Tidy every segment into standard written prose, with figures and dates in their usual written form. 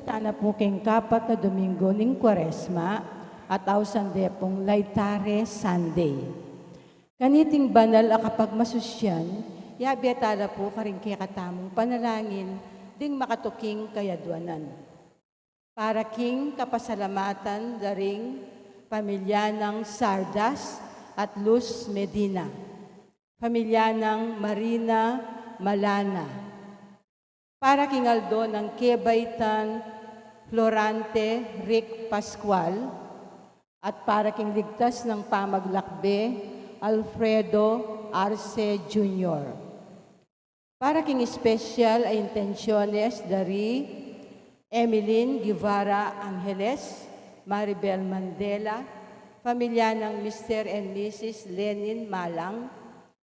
Tana po keng kapat na Domingo ning Kwaresma at awsan depong Laitare Sunday. Kaniting banal a kapag masusyan, yabiatala po karing katamong panalangin ding makatuking kayadwanan. Para king kapasalamatan daring pamilya ng Sardas at Luz Medina, pamilya ng Marina Malana, para king Aldo ng Kebaitan Florante Rick Pascual, at para king ligtas ng pamaglakbe Alfredo Arce Jr. Para king espesyal ay intensyones dari Emeline Guevara Angeles, Maribel Mandela, pamilya ng Mr. and Mrs. Lenin Malang,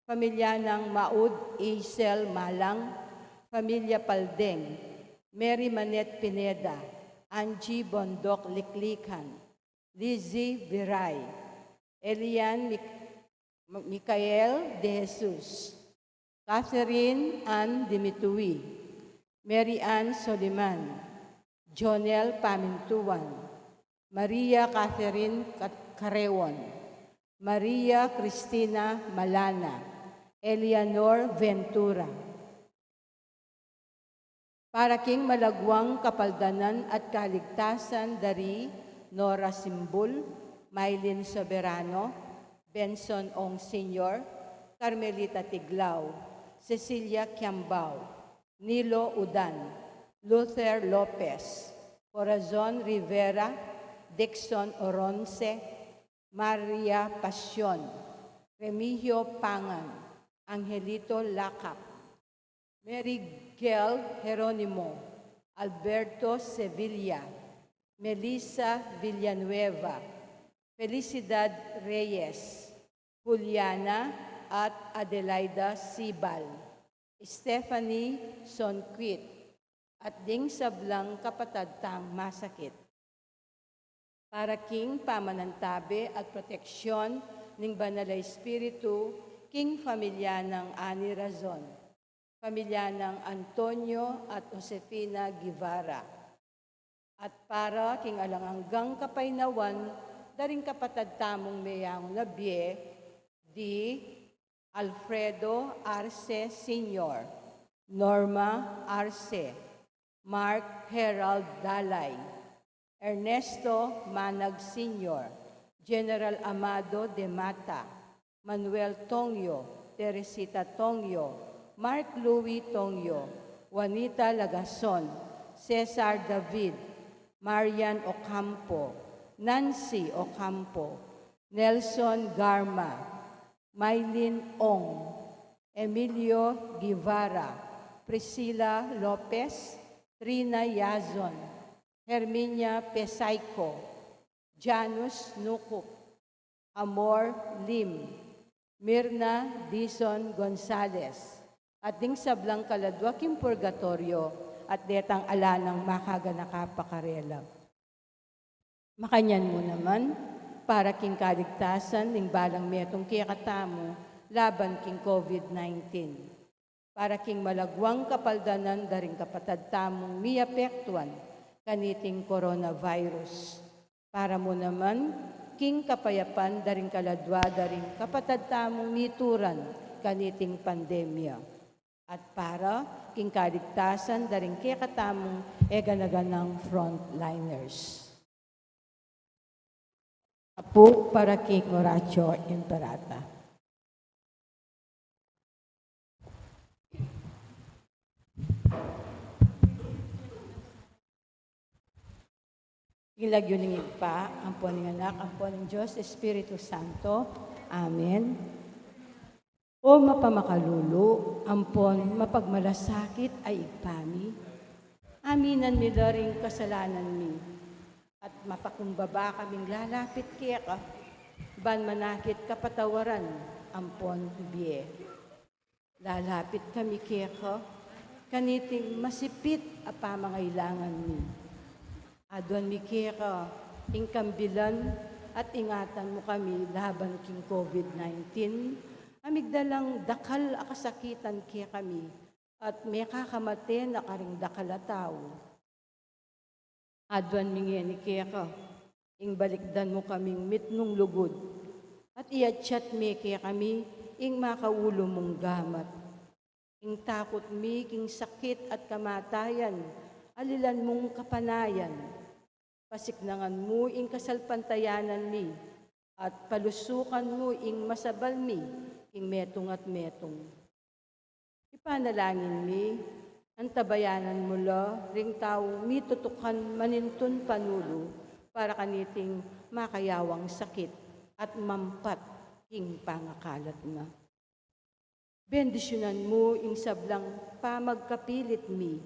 pamilya ng Maud Isel Malang, pamilya Paldeng, Mary Manet Pineda, Angie Bondok Liklikan, Lizzie Viray, Elian Micael De Jesus, Catherine Ann Dimitui, Mary Ann Soliman, Jonel Pamintuan, Maria Catherine Carewon, Maria Cristina Malana, Eleanor Ventura. Para king malagwang kapaldanan at kaligtasan dari Nora Simbul, Mylene Soberano, Benson Ong Sr., Carmelita Tiglao, Cecilia Kiambao, Nilo Udan, Luther Lopez, Corazon Rivera, Dixon Oronce, Maria Pasyon, Remigio Pangan, Angelito Lacap, Mary Gel Jeronimo, Alberto Sevilla, Melissa Villanueva, Felicidad Reyes, Juliana at Adelaida Sibal, Stephanie Sonquit, at ding sablang kapatadtang masakit. Para king pamanantabi at proteksyon ng Banal na Espiritu, king pamilya ng Ani Razon, pamilya ng Antonio at Josefina Guevara, at para king alanganggang kapaynawan, daring kapatad tamong mayang labye, di Alfredo Arce Sr., Norma Arce, Mark Herald Dalay, Ernesto Manag Sr., General Amado de Mata, Manuel Tongyo, Teresita Tongyo, Mark Louis Tongyo, Juanita Lagason, Cesar David, Marian Ocampo, Nancy Ocampo, Nelson Garma, Mylene Ong, Emilio Guevara, Priscilla Lopez, Trina Yazon, Herminia Pesayco, Janus Nukup, Amor Lim, Mirna Dison Gonzales, at ding sablang kaladwaking purgatorio at detang ala ng makaganakapakarela. Makanyan mo naman, para king kaligtasan ng balang metong kikatamo laban king COVID-19. Para king malagwang kapaldanan daring kapatad tamong miapektuan kaniting coronavirus. Para mo naman, king kapayapan daring kaladwa daring kapatad tamong mituran kaniting pandemya. At para king kaligtasan daring kikatamong eganaganang frontliners. Apo para king Horacio Imperata. Ilagyo ng igpa, ampon ng anak, ampon ng Diyos, Espiritu Santo. Amen. O mapamakalulu, ampon mapagmalasakit ay igpami. Aminan mi daring kasalanan mi. At mapakumbaba kaming lalapit kaya ka, ban manakit kapatawaran, ampon biye. Lalapit kami kaya ka, kaniting masipit a pamangailangan mi. Adon mi kaya ka, ingkambilan at ingatan mo kami laban king COVID-19, amigdalang dakal akasakitan kaya kami, at may kakamate na karing dakal a tao. Adwan mingeni kaya ing balikdan mo kaming mitnong lugod, at iatsyat me kaya kami, ing makaulo mong gamat. Ing takot mi, king sakit at kamatayan, alilan mong kapanayan. Pasiknangan mo, ing kasalpantayanan mi, at palusukan mo, ing masabal mi, ing metong at metong. Ipanalangin mi, ang tabayanan mo la, ring tao mi tutukan manintun panulo, para kaniting makayawang sakit at mampat king pangakalat na. Bendisyonan mo ing sablang pamagkapilit mi,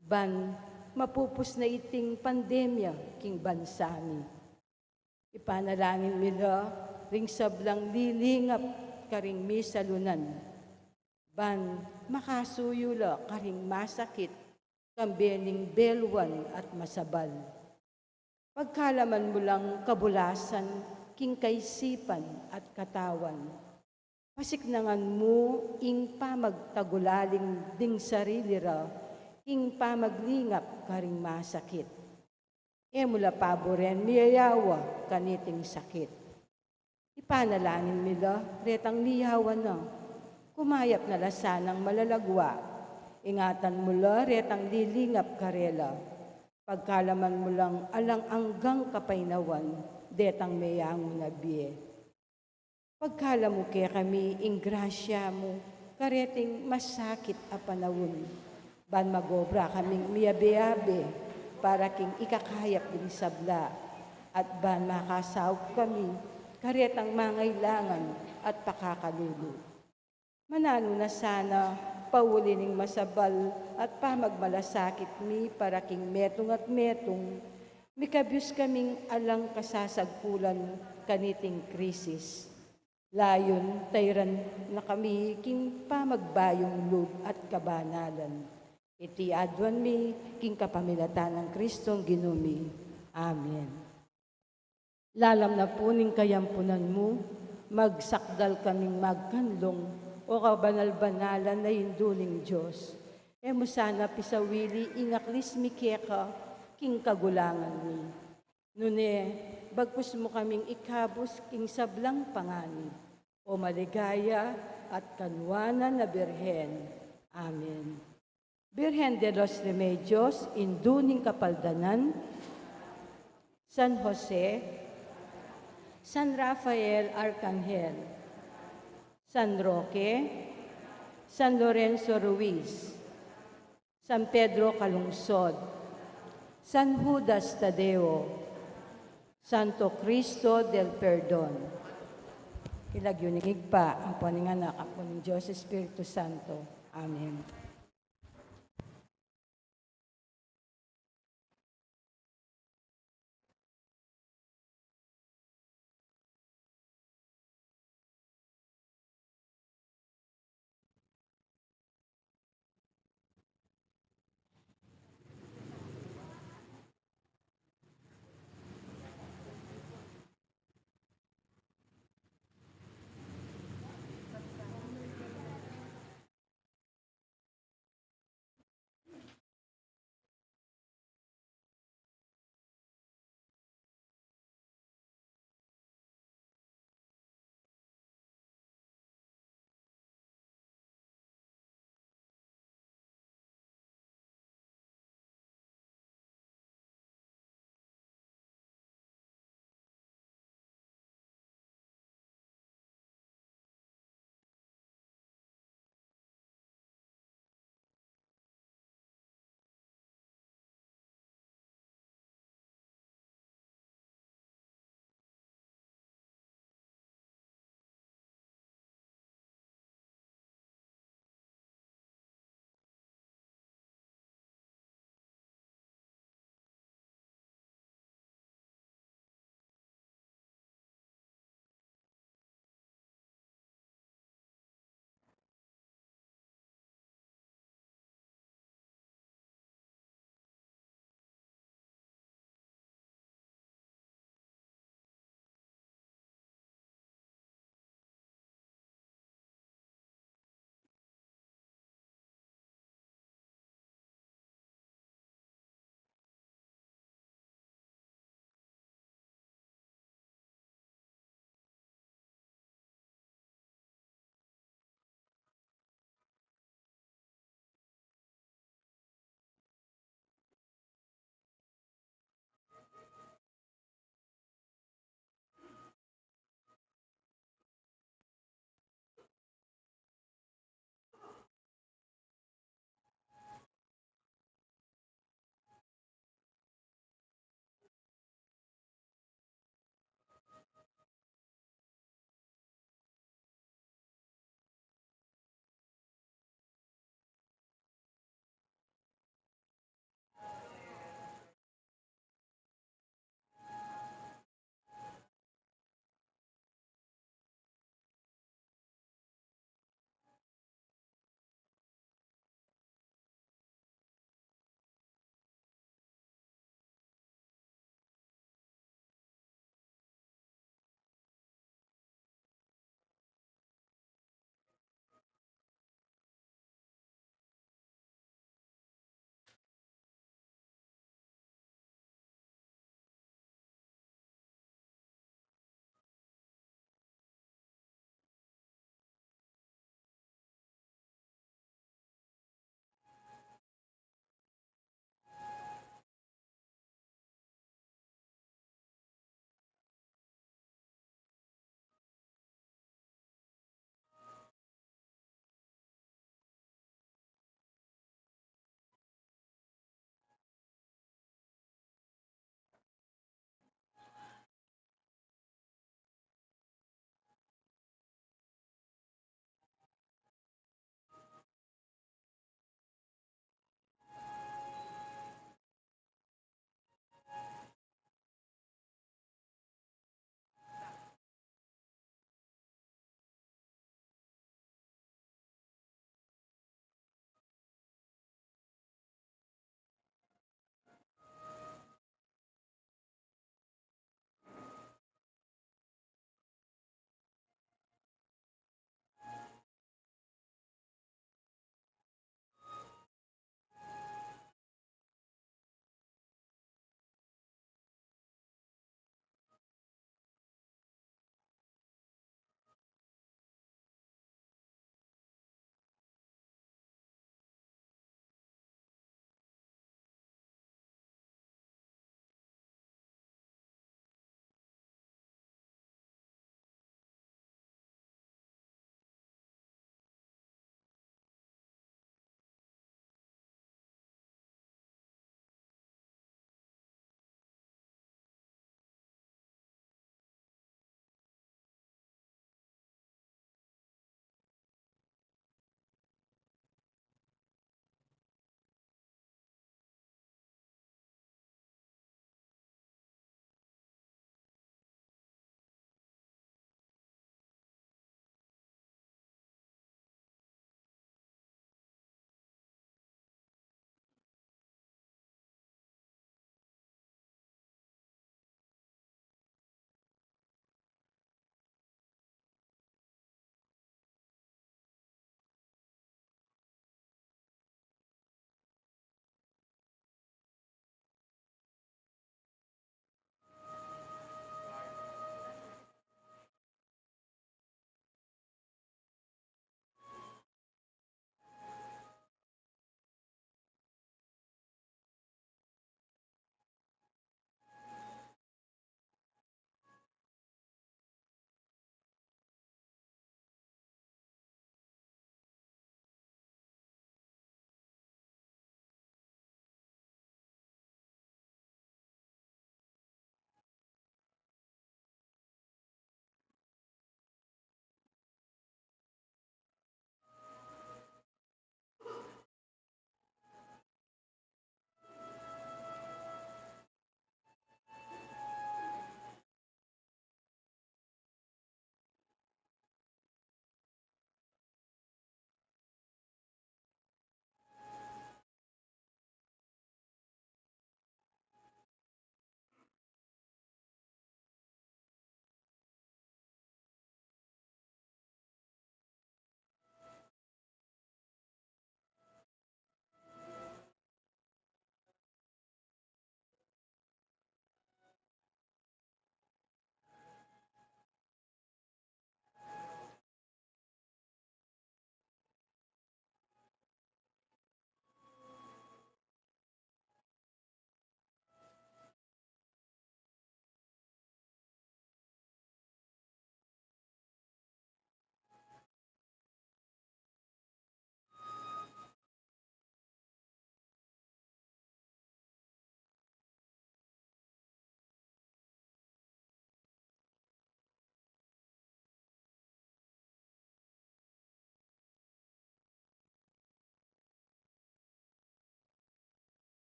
ban mapupus na iting pandemya king bansa mi. Ipanalangin nila ring sablang lilingap karing mi salunan, ban makasuyula karing masakit, kambening belwan at masabal. Pagkalaman mo lang kabulasan, king kaisipan at katawan. Pasiknangan mo, ing pamagtagulaling ding sarili ra, ing pamaglingap karing masakit. Mula paboren, miyayawa kaniting sakit. Ipanalangin nila, retang liyawan na, kumayap na lasanang malalagwa. Ingatan mo la, retang lilingap karela. Pagkalaman mo lang alang anggang kapainawan, detang mayango na biye. Pagkala mo kaya kami, ing grasya mo, kareting masakit a panawon. Ban magobra kaming miyabe-abe, para king ikakayap din sabla. At ban makasawag kami, karetang mangailangan at pakakalulo. Manalo na sana, paulining masabal at pamagmalasakit mi para king metong at metong, mikabyus kaming alang kasasagpulan kaniting krisis. Layon, tayran na kami king pamagbayong loob at kabanalan. Iti adwan mi king kapamilatan ng Kristong Ginumi. Amen. Lalam na puning kayampunan mo, magsakdal kaming magkanlong, o kabanal-banalan na hinduning Diyos. Mo sana pisawili ingaklis mi keka, king kagulangan mi. Nune, bagpus mo kaming ikabos king sablang panganib, o maligaya at kanwanan na Birhen. Amen. Birhen de los Remedios, induning kapaldanan, San Jose, San Rafael Arcangel, San Roque, San Lorenzo Ruiz, San Pedro Calungsod, San Judas Tadeo, Santo Cristo del Perdon. Ilagyunigig pa ang paninganak ako ng Diyos Espiritu Santo. Amen.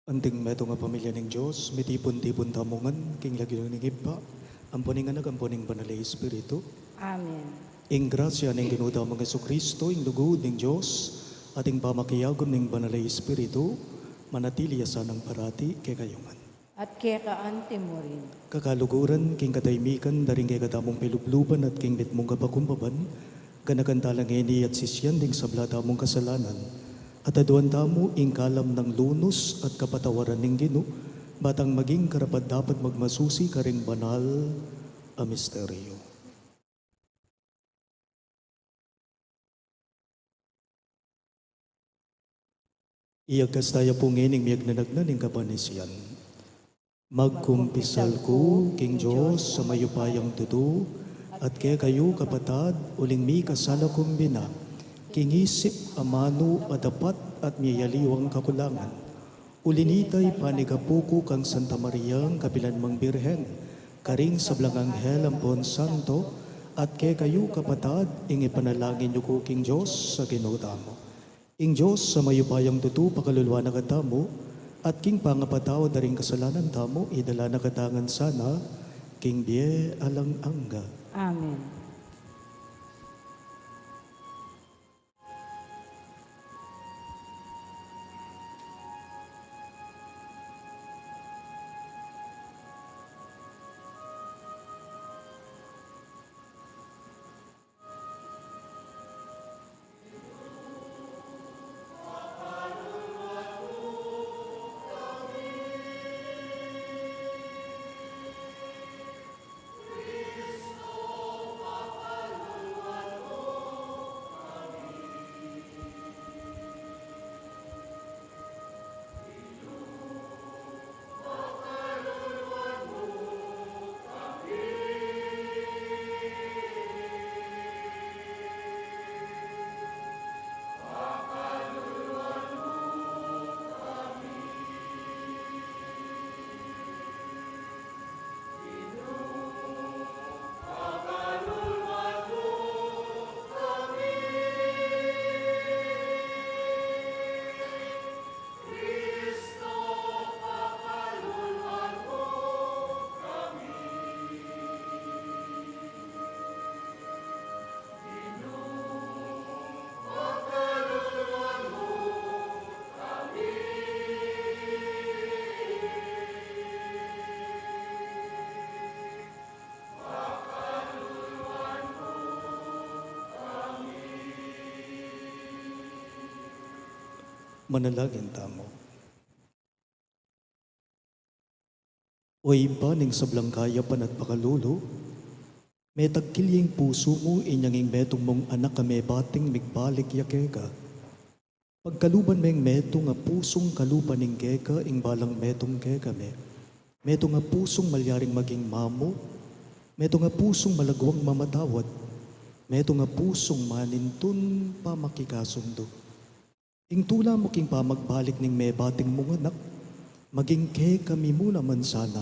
Anting meto nga pamilya ng Diyos, mitipon-tipon tamongan, king lagi ng iba, amponing anak, amponing banalay Espiritu. Amen. Ing grasya ng Ginoo mga Kristo, ing lugod ng Diyos, ating pamakiyagon ng banalay Espiritu, manatili sa ng parati kay kayungan. At kaya kaante mo rin. Kakaluguran, king kataymikan, daring kay katamong pilupluban at king mitmong kapakumbaban, ganakantalang ini at sisyan ding sablata mong kasalanan, at aduan tamo ing kalam ng lunos at kapatawaran ng Ginoo, batang maging karapat dapat magmasusi karing banal a misteryo. Iyagas tayo po ngining miyag nanagnaning kapanisyan. Magkumpisal ko, King Diyos, sa mayupayang tuto, at kaya kayo kapatad, uling mi kasala kong bina, kingisip amano adapat at miyayaliwang kakulangan. Ulinitay panigapuko kang Santa Maria, kapilan mang Birhen, karing sablang anghel ampon santo, at kaya kayo kapatad, ingi panalangin niyo ko, King Diyos, sa ginodamo. Ing Diyos, sa mayupayang tuto, pakaluluwa na katamo, at king pangapatawa daring kasalanan tamo, idala na katangan sana, king biye alang angga. Amen. Manalangin tamo. Oy baning sablang kayapan at pakalulo, may tagkilyeng puso mo inyanging metong mong anak kame bating migbalik yakeka. Pagkaluban meng meto nga pusong kaluban ning keka ing balang metong keka me. Meto nga pusong malyaring maging mamo, meto nga pusong malagwang mamatawad, meto nga pusong manintun pamakikasundo. Ing tula mo king pamagbalik ning may bating mong anak, maging ke kami muna man sana,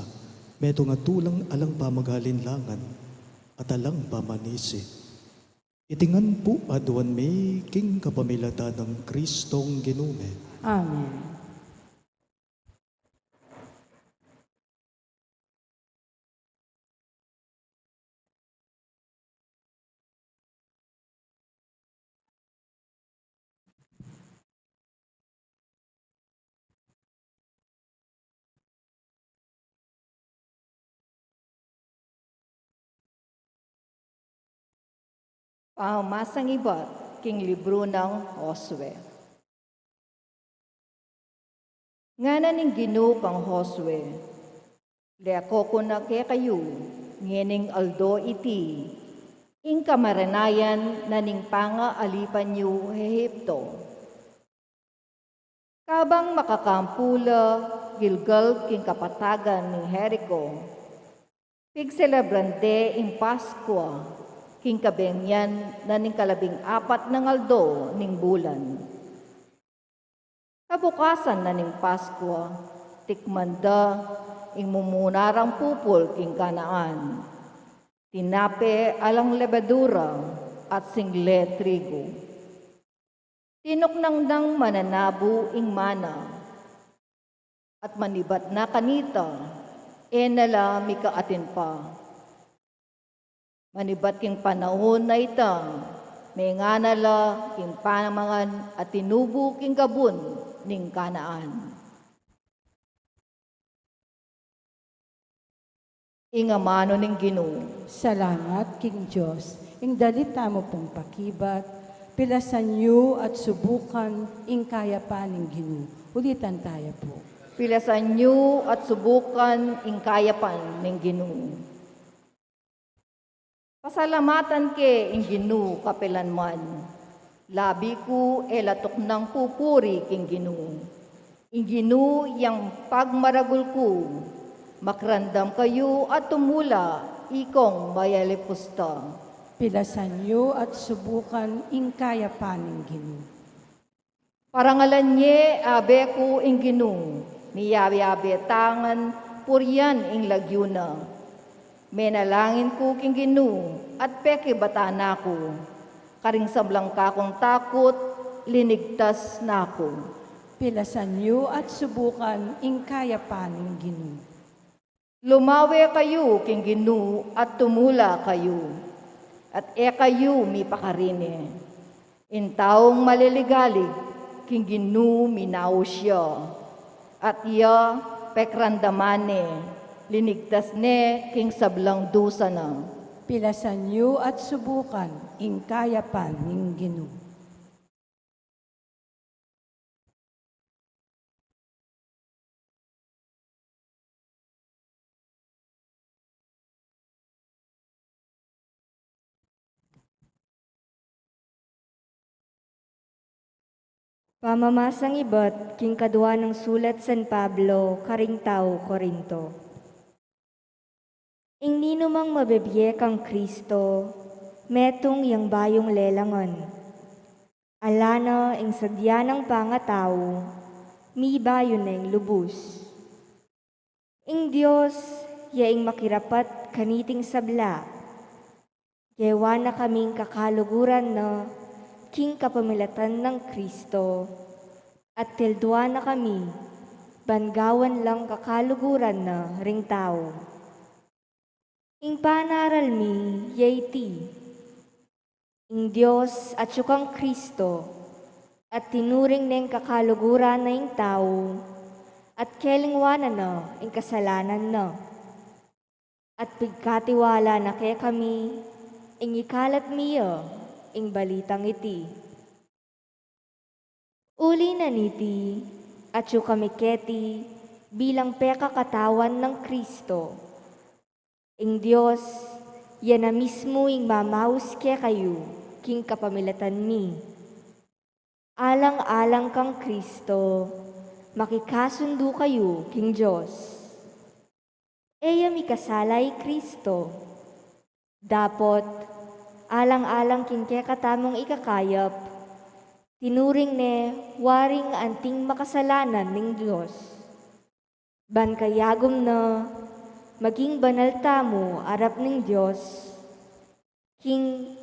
meto nga tulang alang pamagalinlangan, at alang pamanisi. Itingan po aduan may king kapamilata ng Kristong Ginume. Amen. Pahumasang ibat, king libro ng Josue. Ngana ning Ginoo kang Josue, leako ko na kaya kayo, ngening aldo iti, ing kamaranayan na ning panga alipan yu Ehipto. Kabang makakampula, Gilgal king kapatagan ning Jericho, pigselebrante ing Paskwa, king kabengyan na ning 14 ng aldo ning bulan. Kabukasan na ning Paskwa, tikmanda ing mumunarang pupol king Kanaan. Tinape alang lebadura at single trigo. Tinuknang nang mananabu ing mana. at manibat na kanita, nala mika atin pa. Manibat king panahon na ita, may nga nala king panamangan at tinubo king gabon ning Kanaan. Ingamano ning Ginoo. Salamat, King Diyos, ing dalita mo pong pakibat, pilasan niyo at subukan ing kaya pa ning Ginoo. Ulitan tayo po. Pilasan niyo at subukan ing kayapan ning Ginoo. Pasalamatan ke ing Ginoo kapilanman. Labi ko elatok ng pupuri king Ginoo. Ing Ginoo yang pagmaragul ko, makrandam kayo at tumula ikong mayalipusta. Pilasan niyo at subukan ing kaya pa ning Ginoo. Parangalan niye abe ko ing Ginoo, niyabi-yabi tangan puryan ing lagyuna. Menalangin ko king Ginoo at peke batana ko. Karing sablang kakong takot, linigtas na ko. Pilasan niyo at subukan ing kaya pa ning Ginoo. Lumawe kayo king Ginoo at tumula kayo. At kayo mi pakarine. Intaong maliligalig, king Ginoo minaw siya. At iya pekrandamane, linigtas ne king sablang dusa na. Pilasan niyo at subukan ing kaya pa ning Ginoo. Pamamasang iba't king kadwa ng sulat San Pablo, karing tao Korinto. Ing ninumang mabebye kang Kristo, metong yang bayong lelangan. Alana ing sadya ng pangatao, mi bayo na ing lubos. Ing Diyos, yaing makirapat kaniting sabla, yawa na kaming kakaluguran na king kapamilatan ng Kristo, at tildwa na kami, bangawan lang kakaluguran na ring tao. Ing panaral mi, yaiti, ing Diyos at sukang Kristo, at tinuring neng kakaluguran na ing tao, at kelingwanan na ing kasalanan na. At pigkatiwala na kaya kami, ing ikalat miya, ing balitang iti. Uli na niti, at yu kami keti, bilang peka katawan ng Kristo. Ing Diyos, yan na mismo ing mamaus kaya kayo, king kapamilatan mi. Alang-alang kang Kristo, makikasundo kayo, king Diyos. Eya mi kasalay Kristo. Dapot, alang-alang king kaya katamong ikakayap, tinuring ne waring anting makasalanan ning Diyos. Ban kayagom na maging banal tamo arap ning Diyos, king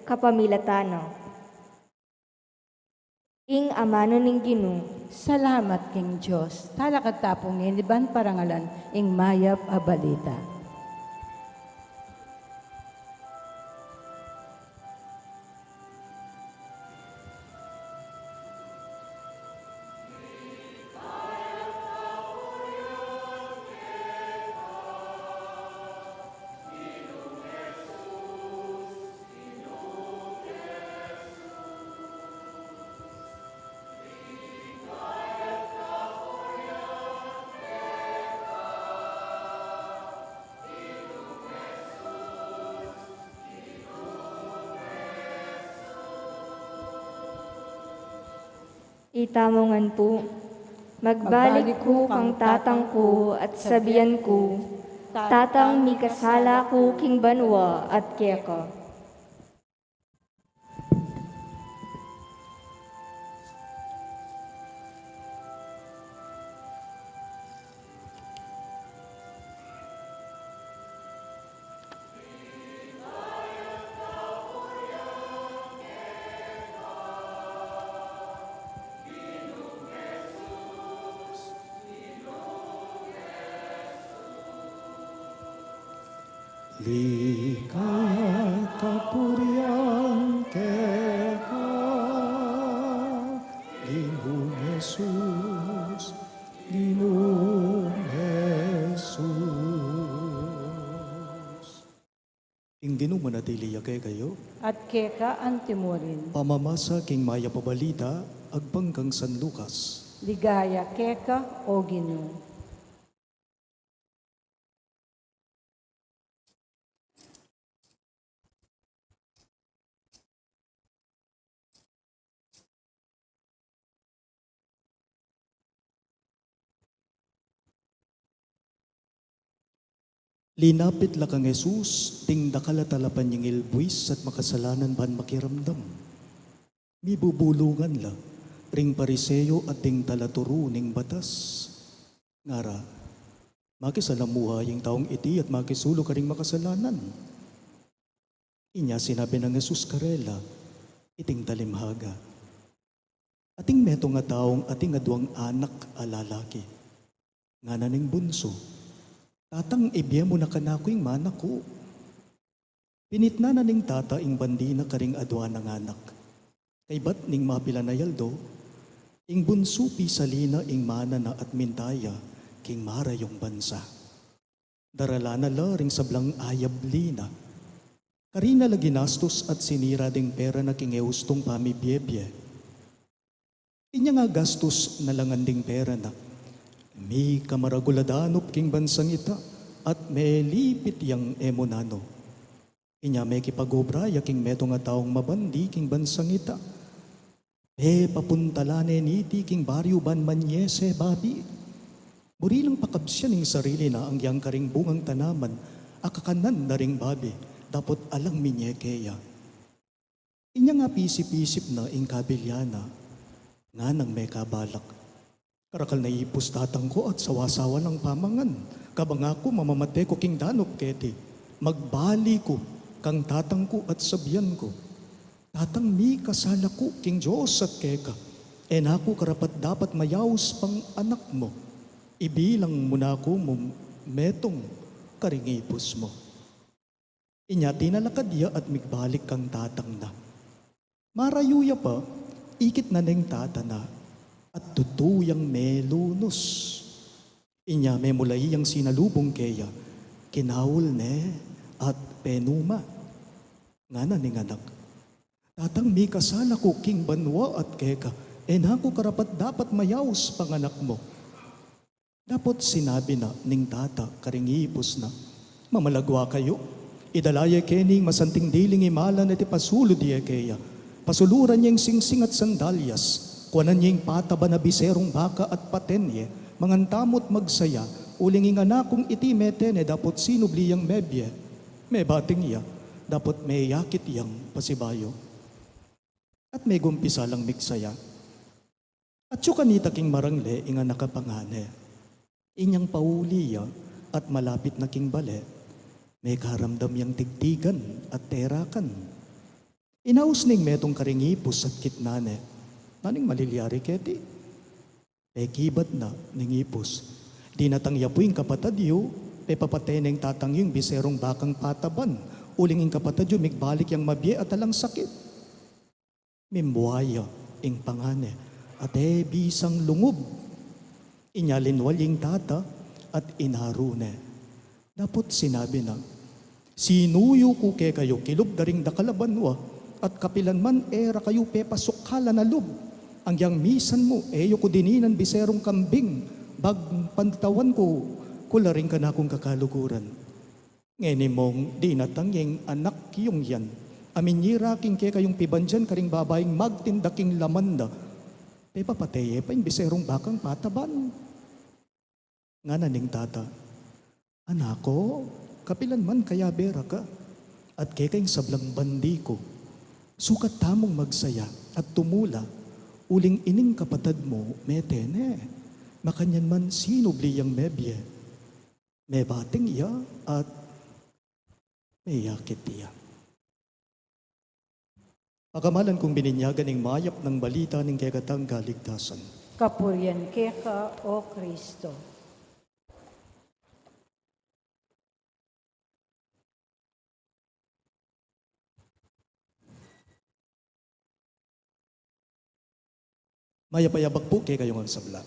kapamilatana. Ing amano ning Ginoo. Salamat, King Diyos. Talakad tapong iniban parangalan ing mayap a balita. Itamongan po, magbalik ko kang tatang ko at sabihan ko, tatang mi kasala ko king banwa at keka. Likaya kapurian keka, Ginoong Jesus, Ginoong Jesus. Ingdino manatili kayo, At keka antimurin. pamamasa king maya pabalita, agbanggang San Lucas. Ligaya keka o Ginoo. Linapit la kang Jesus, ting dakalatalapan yung ilbuis at makasalanan ban makiramdam. Mibubulungan la, ring pariseyo at ting talaturo ning batas. Ngara, makisalamuha yung taong iti at makisulo ka ring makasalanan. Inya sinabi ng Jesus karela, iting talimhaga. Ating meto nga taong ating aduang anak alalaki. Nga na ning bunso. Tatang ibiya mo na kanako yung manak ko. Pinitna na ning tata ing bandi na karing adwa ng anak. Kay bat ning mapila na yaldo, ing bunso pisalina ing mana na at mintaya, king mara yung bansa. Darala na la ring sablang ayab lina. Karina la ginastos at sinira ding pera na king eustong pamibiyebye. Inya nga gastos na langan ding pera na mi kamaraguladanop king bansang ita at may lipit yang emonano. Inya may kipagobra yaking meto nga taong mabandi king bansang ita. Papuntalane niti king baryo ban manyese babi. Burilang pakabsya ning sarili na ang yang karing bungang tanaman akakanan na ring babi dapot alang minyekeya. Inya nga pisip-isip na ing kabilyana nga nang may kabalak. Karakal na ipos tatang ko at sawasawa ng pamangan. Kabang ako mamamate ko king danop keti. Magbali ko kang tatang ko at sabyan ko. Tatang mi kasala ko king Diyos at keka. Ako karapat dapat mayaws pang anak mo. Ibilang mo na ako mo metong karingipos mo. Inya tinalakad ya at migbalik kang tatang na. Marayuya pa, ikit na neng tata na. At tutuyang melunos. Inya may mulay ang sinalubong keya, kinawul ne at penuma. Nga na ning anak. Tatang mi kasala ko king banwa at keka, ako karapat dapat mayaws panganak mo. Dapat sinabi na ning tata karingipos na, mamalagwa kayo, idalaya kening masanting diling imalan at ipasulo diya keya, pasuluran niyang singsing at sandalyas, kuanan niyang pataba na biserong baka at patenye, mangantamot magsaya, ulinging anakong iti metene, dapot sinubli yang mebye, may bating iya, dapot may yakit yang pasibayo. At may gumpisa lang migsaya. At kanita king marangle, inga nakapangane, inyang pauliya at malapit na king bale, may karamdam yang tigtigan at terakan. Inaus ning metong karingipos at kitnane, naning maliliari keti. Kibat na ning ipos. Di natangya po yung kapatadyo, papatay ng tatang yung biserong bakang pataban. Uling yung kapatadyo, migbalik yung mabye at alang sakit. Mimbuaya ing pangane, at bisang lungob. Inyalinwal yung tata at inarune. Dapat sinabi na, sinuyo ko ke kayo, kilub daring dakalabanwa, at kapilan man era kayo pepasukala na lub. Ang yang misan mo, ko dininan biserong kambing, bag pantawan ko, kularing ka na akong kakaluguran. Ngeni mong di natangyeng anak yung yan, aminyira king ke kayong pibandyan karing babaeng magtindaking lamanda, papateye pa yung biserong bakang pataban. Nga naning tata, anako, kapilan man kaya bera ka, at ke kayong sablang bandi ko, sukat tamong magsaya at tumula, uling ining kapatad mo, metene, makanyan man sinubli yang mebye, may bating iya at may yakit iya. Pagamalan kong bininyagan ng mayap ng balita ng kegatang kaligtasan. Kapurian keka o Kristo. Mayapayabak po kay kayong sabla.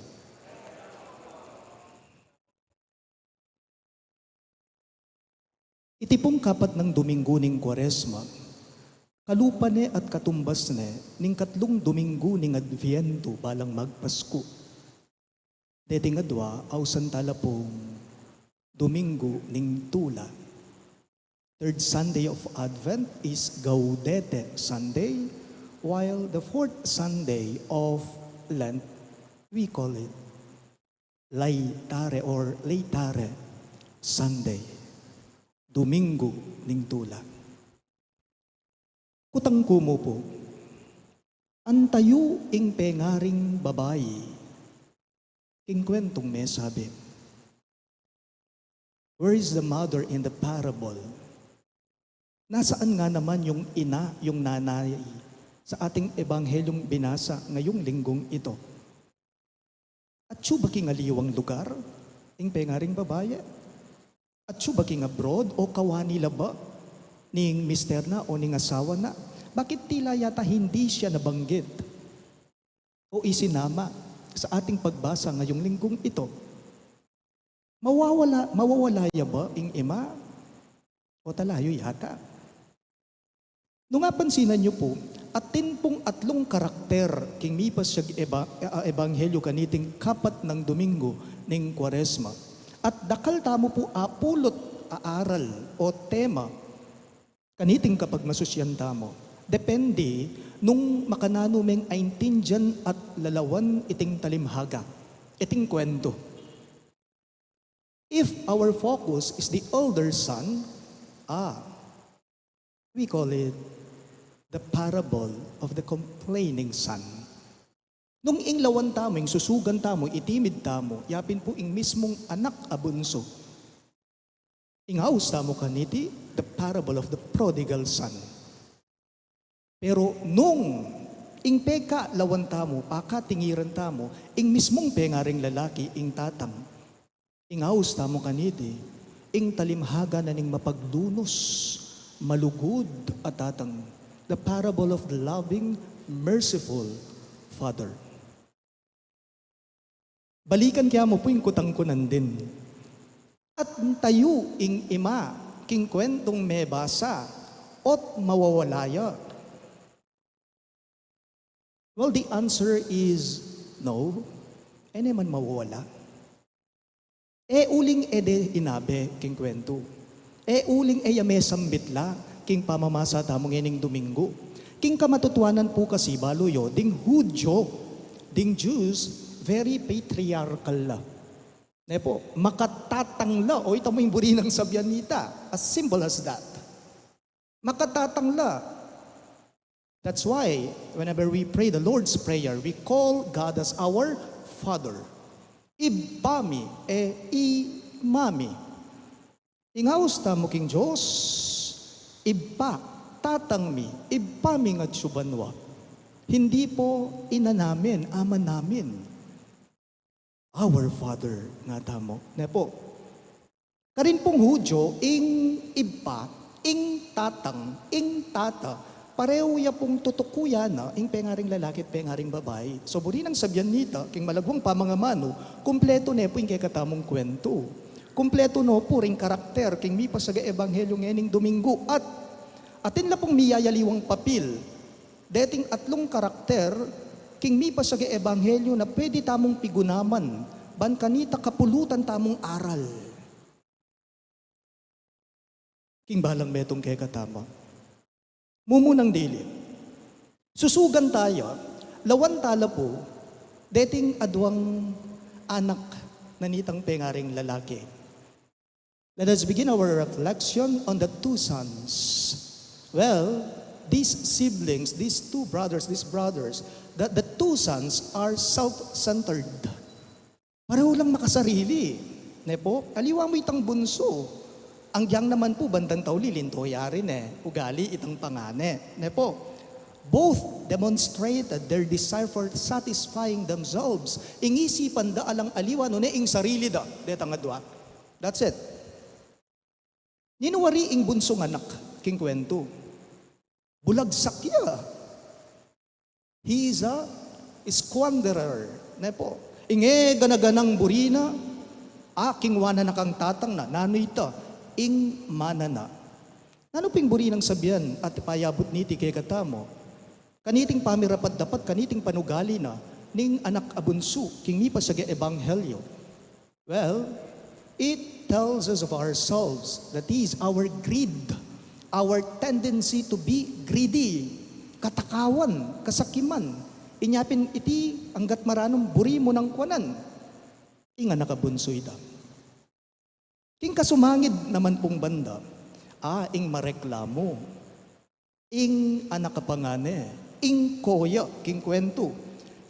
Iti pong kapat ng Domingo ning Kwaresma, kalupa ne at katumbas ne, ning katlong Domingo ning Adviento balang magpasko. Deti nga dua, awsan tala pong Domingo ning Tula. Third Sunday of Advent is Gaudete Sunday, while the fourth Sunday of Lent, we call it Laetare or Laetare Sunday, Domingo ning Tula. Kutang kumo po, antayo ing pengaring babayi, king kwentong may sabi, where is the mother in the parable? Nasaan nga naman yung ina, yung nanay sa ating ebanghelyong binasa ngayong linggong ito? At suba king aliwang lugar, ing pengaring babae? At suba king abroad o kawani laba ning mister na o ning asawa na? Bakit tila yata hindi siya nabanggit o isinama sa ating pagbasa ngayong linggong ito? Mawawala ya ba ing ima? O talayo yata? Nung napansinan niyo po, atin pong atlong karakter king mipas siya ebanghelyo kaniting kapat ng Domingo ning Kwaresma. At dakal tamo po apulot aaral o tema kaniting kapag masusyan tamo. Depende nung makananumeng aintindihan at lalawan iting talimhaga, iting kwento. If our focus is the older son, we call it the parable of the complaining son. Nung inglawan tamo, ing susugan tamo, itimid tamo, yapin po ing mismong anak abunso. Inghaus tamo kaniti, the parable of the prodigal son. Pero nung ing peka lawan tamo, pakatingiran tamo, ing mismong pengaring lalaki, ing tatang, inghaus tamo kaniti, ing talimhaga na ning mapagdunos, malugod at tatang, the parable of the loving, merciful Father. Balikan kaya mo po yung kutangkunan din. At tayo ing ima, king kwentong may basa, ot mawawalaya. Well, the answer is no. Man mawawala. Uling ede inabe, king kwento. Uling yame sambitla, king pamamasa tamong ining Domingo. King kamatutuanan po kasi baluyo, ding Hudyo, ding Jews, very patriarchal la. Nepo, makatatangla, o ito mo yung buri ng sabyanita, as simple as that. Makatatangla. That's why, whenever we pray the Lord's Prayer, we call God as our Father. Ibami, imami. Inghaus tamo king Diyos, iba, tatangmi, ibami nga tsubanwa. Hindi po ina namin, ama namin. Our Father nga tamo. Nepo. Karin pong Hudyo, ing iba, ing tatang, ing tata, pareho ya pong tutukuyan na, ing pengaring lalaki at pengaring babae. So buri ng sabyan nita, king malagwang pamangamano, kumpleto ne po yung katamong kwento. Kumpleto no po ring karakter, king mi pasaga ebanghelyo ngening Domingo. At atin la pong miyayaliwang papil, dating atlong karakter, king mi pasaga ebanghelyo na pwede tamong pigunaman, ban kanita kapulutan tamong aral. King balang metong kay katama. Mumunang dili. Susugan tayo, lawan tala po, dating adwang anak na nitang pengaring lalaki. Let us begin our reflection on the two sons. Well, these siblings, these brothers, the two sons are self-centered. Pareho lang makasarili. Nepo, aliwa mo itang bunso. Ang yang naman po, bandang tauli, linto yarin ugali itang pangane. Nepo, both demonstrated their desire for satisfying themselves. Ingisipan da alang aliwa, no ing sarili da. Detang adwa. That's it. Ninuwari ing bunsong anak, king kwento. Bulagsak ya. He is a squanderer. Ne po. Inge ganaganang burina, aking wana na kang tatang na, nano ita, ing manana. Nano ping burinang sabihan at payabot niti kay katamo, kaniting pamirapat dapat, kaniting panugali na, ning anak abunso, king mi pa sa ebanghelyo. Well, it tells us of ourselves that is our greed, our tendency to be greedy, katakawan, kasakiman. Inyapin iti anggat maranong buri mo ng kwanan. Inga nakabunso ida. King kasumangid naman pong banda, ing mareklamo, ing anak kapangane, ing koya, king kwento.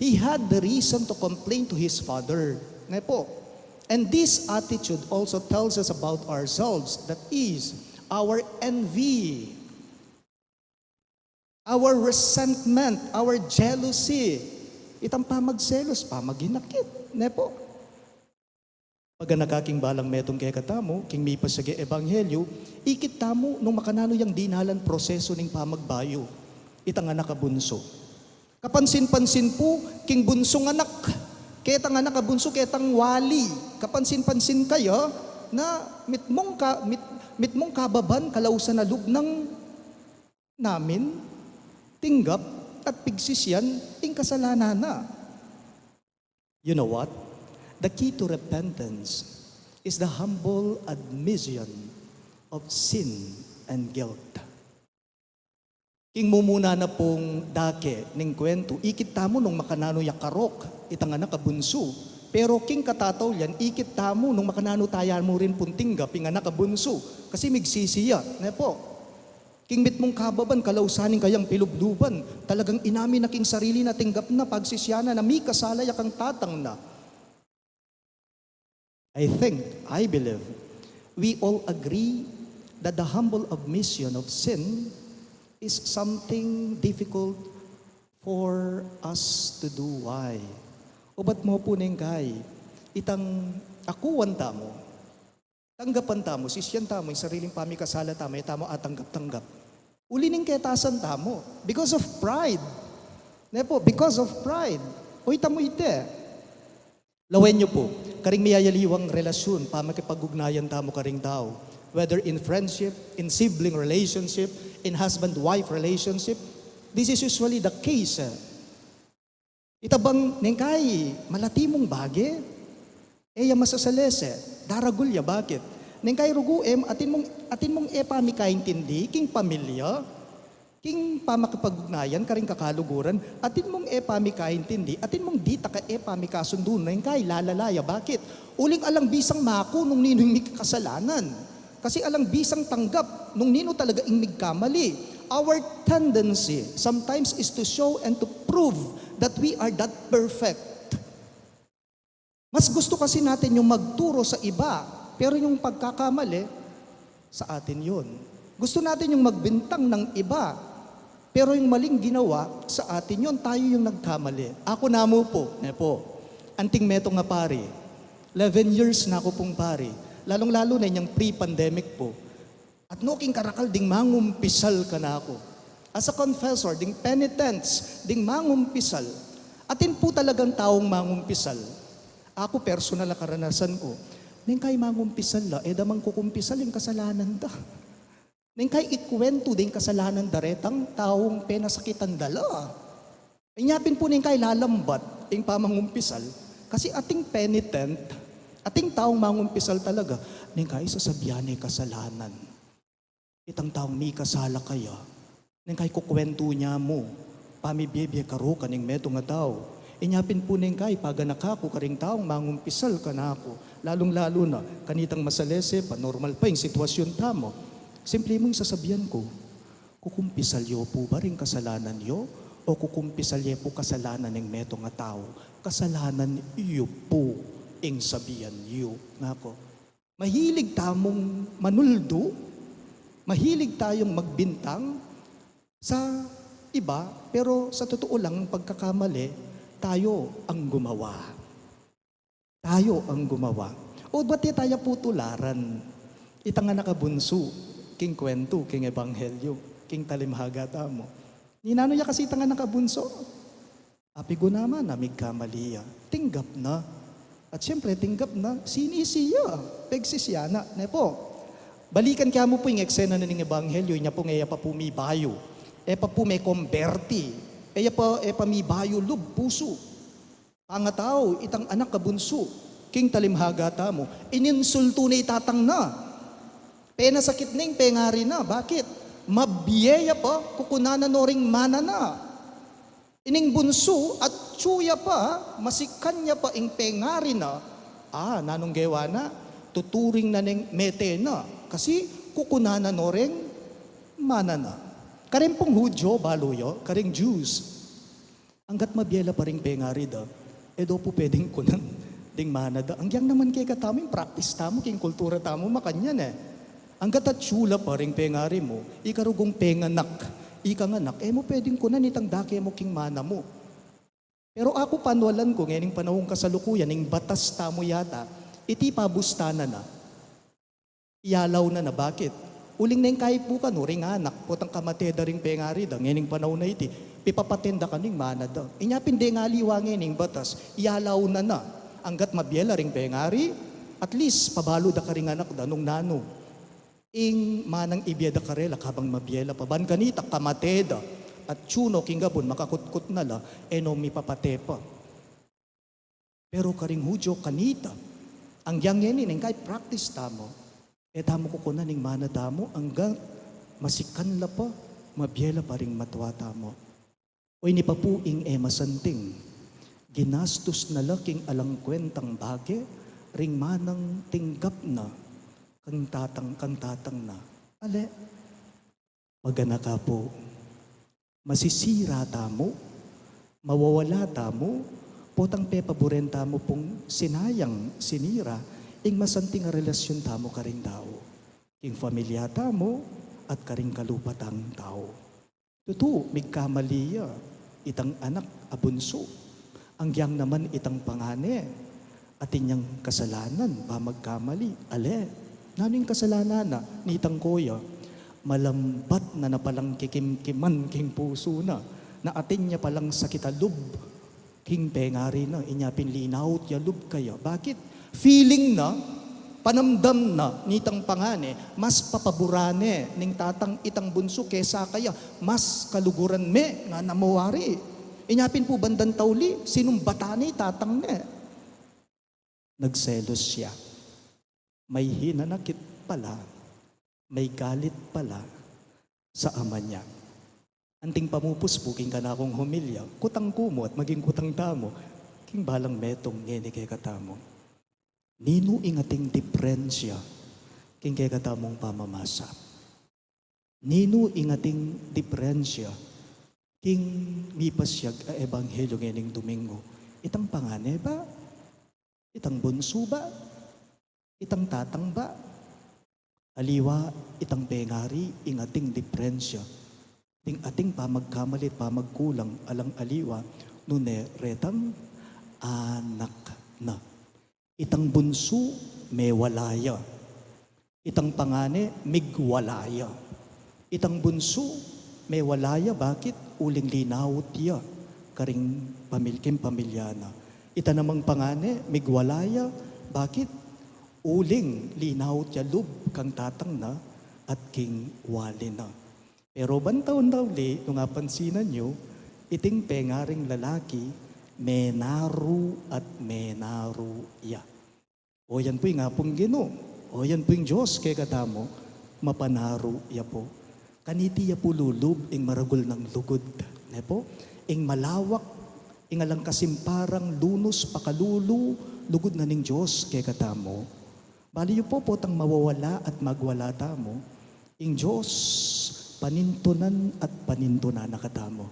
He had the reason to complain to his father. Nga po. And this attitude also tells us about ourselves, that is, our envy, our resentment, our jealousy. Itang pamagselos, pamaginakit. Nga po. Pag nakaking balang metong kay katamo, king mi pasage ebanghelyo, ikit tamo nung makanano yung dinalan proseso ning pamagbayo. Itang anak kabunso. Kapansin-pansin po, king bunsong anak. Ketang anak kabunso, ketang wali. Kapansin-pansin kayo na mitmong kababan kalausan na lub ng namin, tinggap at pigsisyan, ting kasalanan na. You know what? The key to repentance is the humble admission of sin and guilt. King mumuna na pong dake ning kwento, ikit tamo nung makanano yakarok, itang anak kabunso. Pero king katataw yan, ikit tamo nung makanano tayan mo rin puntingga, ping anak kabunso. Kasi migsisiya, ne po. King mit mong kababan, kalausaning kayang pilubluban, talagang inamin na king sarili na tinggap na pagsisyana na mi kasalay kang tatang na. I believe, we all agree that the humble admission of sin is something difficult for us to do. Why? Ubat mo po neng kay, itang akuan tamo, tanggapan tamo, sisyan tamo, yung sariling pamikasala tamo, tamo at tanggap-tanggap. Uli ning ketasan tamo, because of pride. Nepo, because of pride. Uy, tamo ite. Lawen nyo po, karing miyayaliwang relasyon, pamakipag-ugnayan tamo karing tao. Whether in friendship, in sibling relationship, in husband-wife relationship, this is usually the case. Itabang nengkay, malati mong bage, eya masasalese, daragulya, bakit? Nengkay ruguem, atin mong pamikaintindi, king pamilya, king pamakipag-ugnayan, karing kakaluguran, atin mong pamikaintindi, atin mong dita ka pamikasundunan, nengkay lalalaya, bakit? Uling alang bisang mako nung nino'y may kasalanan. Kasi alang bisang tanggap nung nino talaga ingmig kamali. Our tendency sometimes is to show and to prove that we are that perfect. Mas gusto kasi natin yung magturo sa iba, pero yung pagkakamali, sa atin yun. Gusto natin yung magbintang ng iba, pero yung maling ginawa, sa atin yun, tayo yung nagkamali. Ako na mo po, anting meto nga pari, 11 years na ako pong pari, lalong-lalo na yung pre-pandemic po. At noking karakal, ding mangumpisal ka na ako. As a confessor, ding penitents, ding mangumpisal. Atin po talagang taong mangumpisal. Ako, personal na karanasan ko. Neng kay mangumpisal la, damang kukumpisal yung kasalanan da. Neng kay ikwento din kasalanan daretang taong penasakitan dala. Inyapin po neng kay lalambat, yung pamangumpisal. Kasi ating penitent, ating taong mangumpisal talaga, neng kay sasabihan ay kasalanan. Itang taong may kasala kaya, neng kay kukwento niya mo, pamibibye karo kaning meto nga tao. Inyapin po neng kay, paganakako karing taong mangumpisal ka na ako. Lalong-lalo na, kanitang masalese, panormal pa yung sitwasyon tamo. Simple mong sasabihan ko, kukumpisal yo po ba rin kasalanan yo? O kukumpisal yo po kasalanan ng meto nga tao? Kasalanan iyo po ing sabihan yo. Nga ko, mahilig tamong manuldo, mahilig tayong magbintang sa iba, pero sa totoo lang, pagkakamali, tayo ang gumawa. Tayo ang gumawa. O ba't tayo po tularan? Itang nga nakabunso, king kwento, king ebanghelyo, king talimhaga tamo. Ninano niya kasi itang nga nakabunso. Apigo naman na migkamaliya. Tinggap na. At siyempre, tinggap na, sinisiya. Pegsisiyana. Ne po. Balikan kaya mo po yung eksena na ng Ebanghelyo, niya po ngaya pa pumibayo. Pa po may komberti. Pa mibayo lub puso. Pangatao, itang anak kabunso. King talimhaga ta mo. Ininsulto na itatang na. Pena sakit na yung pengari na. Bakit? Mabiyeya pa, kukunanan no ring mana na. Ining bunso at tsuya pa, masikan niya pa ing pengari na, nanong gewa na, tuturing na ning mete na, kasi kukunanan no ring mana na. Karing pong Hudyo, baluyo, karing Jews, hanggat mabiyela pa ring pengari da, do po pwedeng kunan ding mana da. Hanggang naman kay kataming practice tamo, king kultura tamo, makanyan Hanggat at tsula pa ring pengari mo, ikarugong penganak, ikanganak, mo pwedeng kunan itang dake mo king mana mo. Pero ako panwalan ko, ngayon panahong kasalukuyan, ng batas tamo yata, iti pabustana na. Iyalaw na. Bakit? Uling na yung kahit po ka, no, ring anak, potang kamateda ring pengari da, ngayon panahon na iti, pipapatenda ka ning mana da. Inyapin nga liwa ngayon batas, iyalaw na. Hanggat mabiyela ring pengari, at least pabalo da ka ring anak da, nung nano. Ing manang ibiyada karela kabang mabiyela pa. Ban kanita kamateda at tsuno kinggabon makakutkut na la no mipapate pa. Pero karing Hudyo kanita ang yangyenin ang kahit practice tamo tamo kukunan ning mana tamo hanggang masikan la pa mabiyela pa ring matwa tamo. O ni papuing masanting ginastos na laking alang kwentang bage ring manang tinggap na kang tatang na. Ale, magana ka po, masisira tamo, mawawala tamo, potang pepaboren tamo pong sinayang, sinira, ing masanting relasyon tamo karing tao. Ing familia tamo at karing kalupatang tao. Tutu, migkamaliya, itang anak abunso, ang yang naman itang pangane, at inyang kasalanan, pamagkamali, ale, naning kasalanan na nitang koya, malambat na napalang kikimkiman king puso na atin niya palang sakitalub king pengari na, inyapin linaut ya lub kaya. Bakit? Feeling na, panamdam na nitang pangane, mas papaburane ning tatang itang bunso kesa kaya, mas kaluguran me nga namawari. Inyapin po bandan tauli, sinumbatani tatang ne. Nagselos siya. May hinanakit pala, may galit pala sa ama niya. Anting pamupuspuking ka na akong humilya, kutang kumo at maging kutang tamo, king balang metong ngeni kay katamo. Nino ingating diferensya, king kay katamong pamamasa. Nino ingating diferensya, king mipasyag a ebanghelyo ngening Domingo. Itang pangane ba? Itang bunso ba? Itang tatang ba? Aliwa, itang pengari, ingating diferensya. Ting ating pamagkamalit, pamagkulang, alang aliwa, nune retang anak na. Itang bunso, may walaya. Itang pangane, migwalaya. Itang bunso, may walaya, bakit? Uling linawot ya, karing pamilyana. Ita namang pangane, migwalaya, bakit? Uling linaw tiya lub kang tatang na at king wali na. Pero bantaon daw nung pansinan nyo, iting pengaring lalaki, menaru at menaru ya. O yan po yung apong Ginoo. O yan po yung Diyos kay katamo, mapanaru ya po. Kaniti ya po lulub, ing maragul ng lugod. Ne po? Ing malawak, ing alang kasimparang lunos pakalulu, lugod na ning Diyos kay katamo. Baliyo po potang mawawala at magwala tamo, ing Diyos panintunan at panintunan na katamo.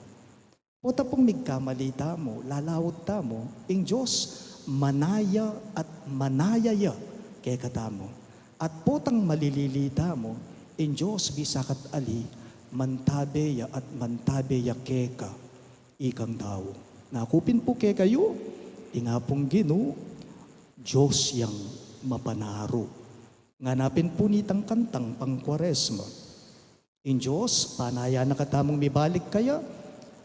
Pota pong migkamali tamo, lalawot tamo, ing Diyos manaya at manayaya kay katamo. At potang malilili tamo, ing Diyos bisakat ali, mantabeya at mantabeya keka, ikang tao. Nakupin po kay kayo, ingapong Ginoo, Diyos yang mapanaro. Nganapin po nitang kantang pang Kwaresma. In Diyos, panaya na katamong mibalik kaya,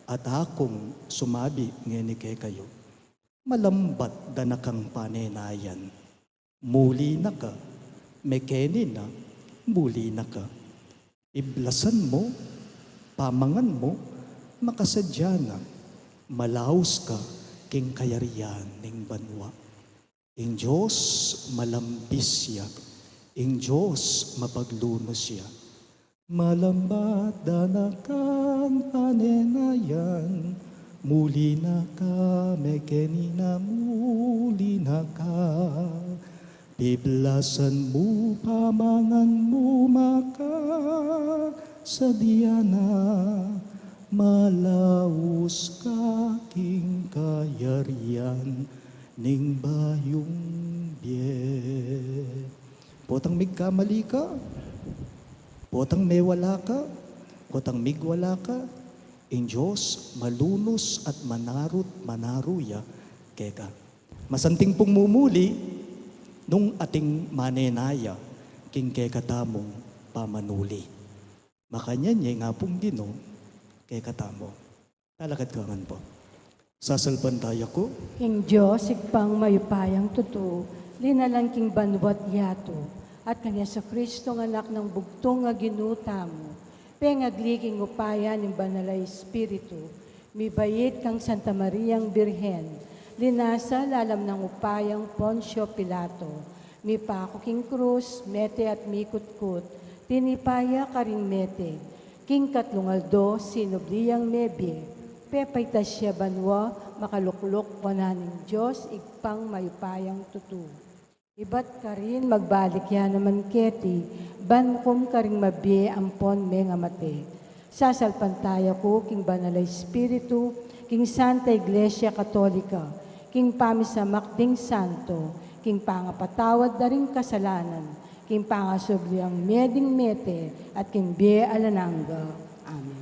at akong sumabi ngeni kayo. Malambat da na kang panenayan. Muli na ka, mekeni na, muli na ka. Iblasan mo, pamangan mo, makasadya na, malaos ka, king kayarian ning banwa. Ing Diyos malambis siya, ing Diyos mapaglunos siya. Malambat da na kang panenayan, muli na ka, mekeni na, muli na ka. Biblasan mo, pamangan mo, makasadya na, malaos ka, king kayarian ning bayong biye. Potang migkamali ka, potang may wala ka, potang migwala ka, in Diyos malunos at manaruya keka. Masanting pong mumuli, nung ating manenaya, king keka tamong pamanuli. Makanya niya nga pong Ginoo, keka tamo. Talakad kangan po. Sasalpan tayo ko, King Diyos, igpang mayupayang totoo, linalang king banwat yato, at kanya sa Kristo ng anak ng bugtong nga ginuta mo, pengagliging upaya ng banalay Espiritu, mibayit kang Santa Mariang Birhen, linasa lalam ng upayang Poncio Pilato, mipako king krus, mete at mikutkut, tinipaya karing mete, king katlungaldo, sinobliyang mebye, pepay tasya banwa, makaluklok wananing Diyos, igpang mayupayang tutu. Ibat ka rin magbalik yan naman keti, bankom ka rin mabye ampon may nga mate. Sasalpantaya ko, king banalay Espiritu, king Santa Iglesia Katolika, king pamisamak ding santo, king pangapatawad da ring kasalanan, king pangasobliang meding mete, at king bie alananga. Amen.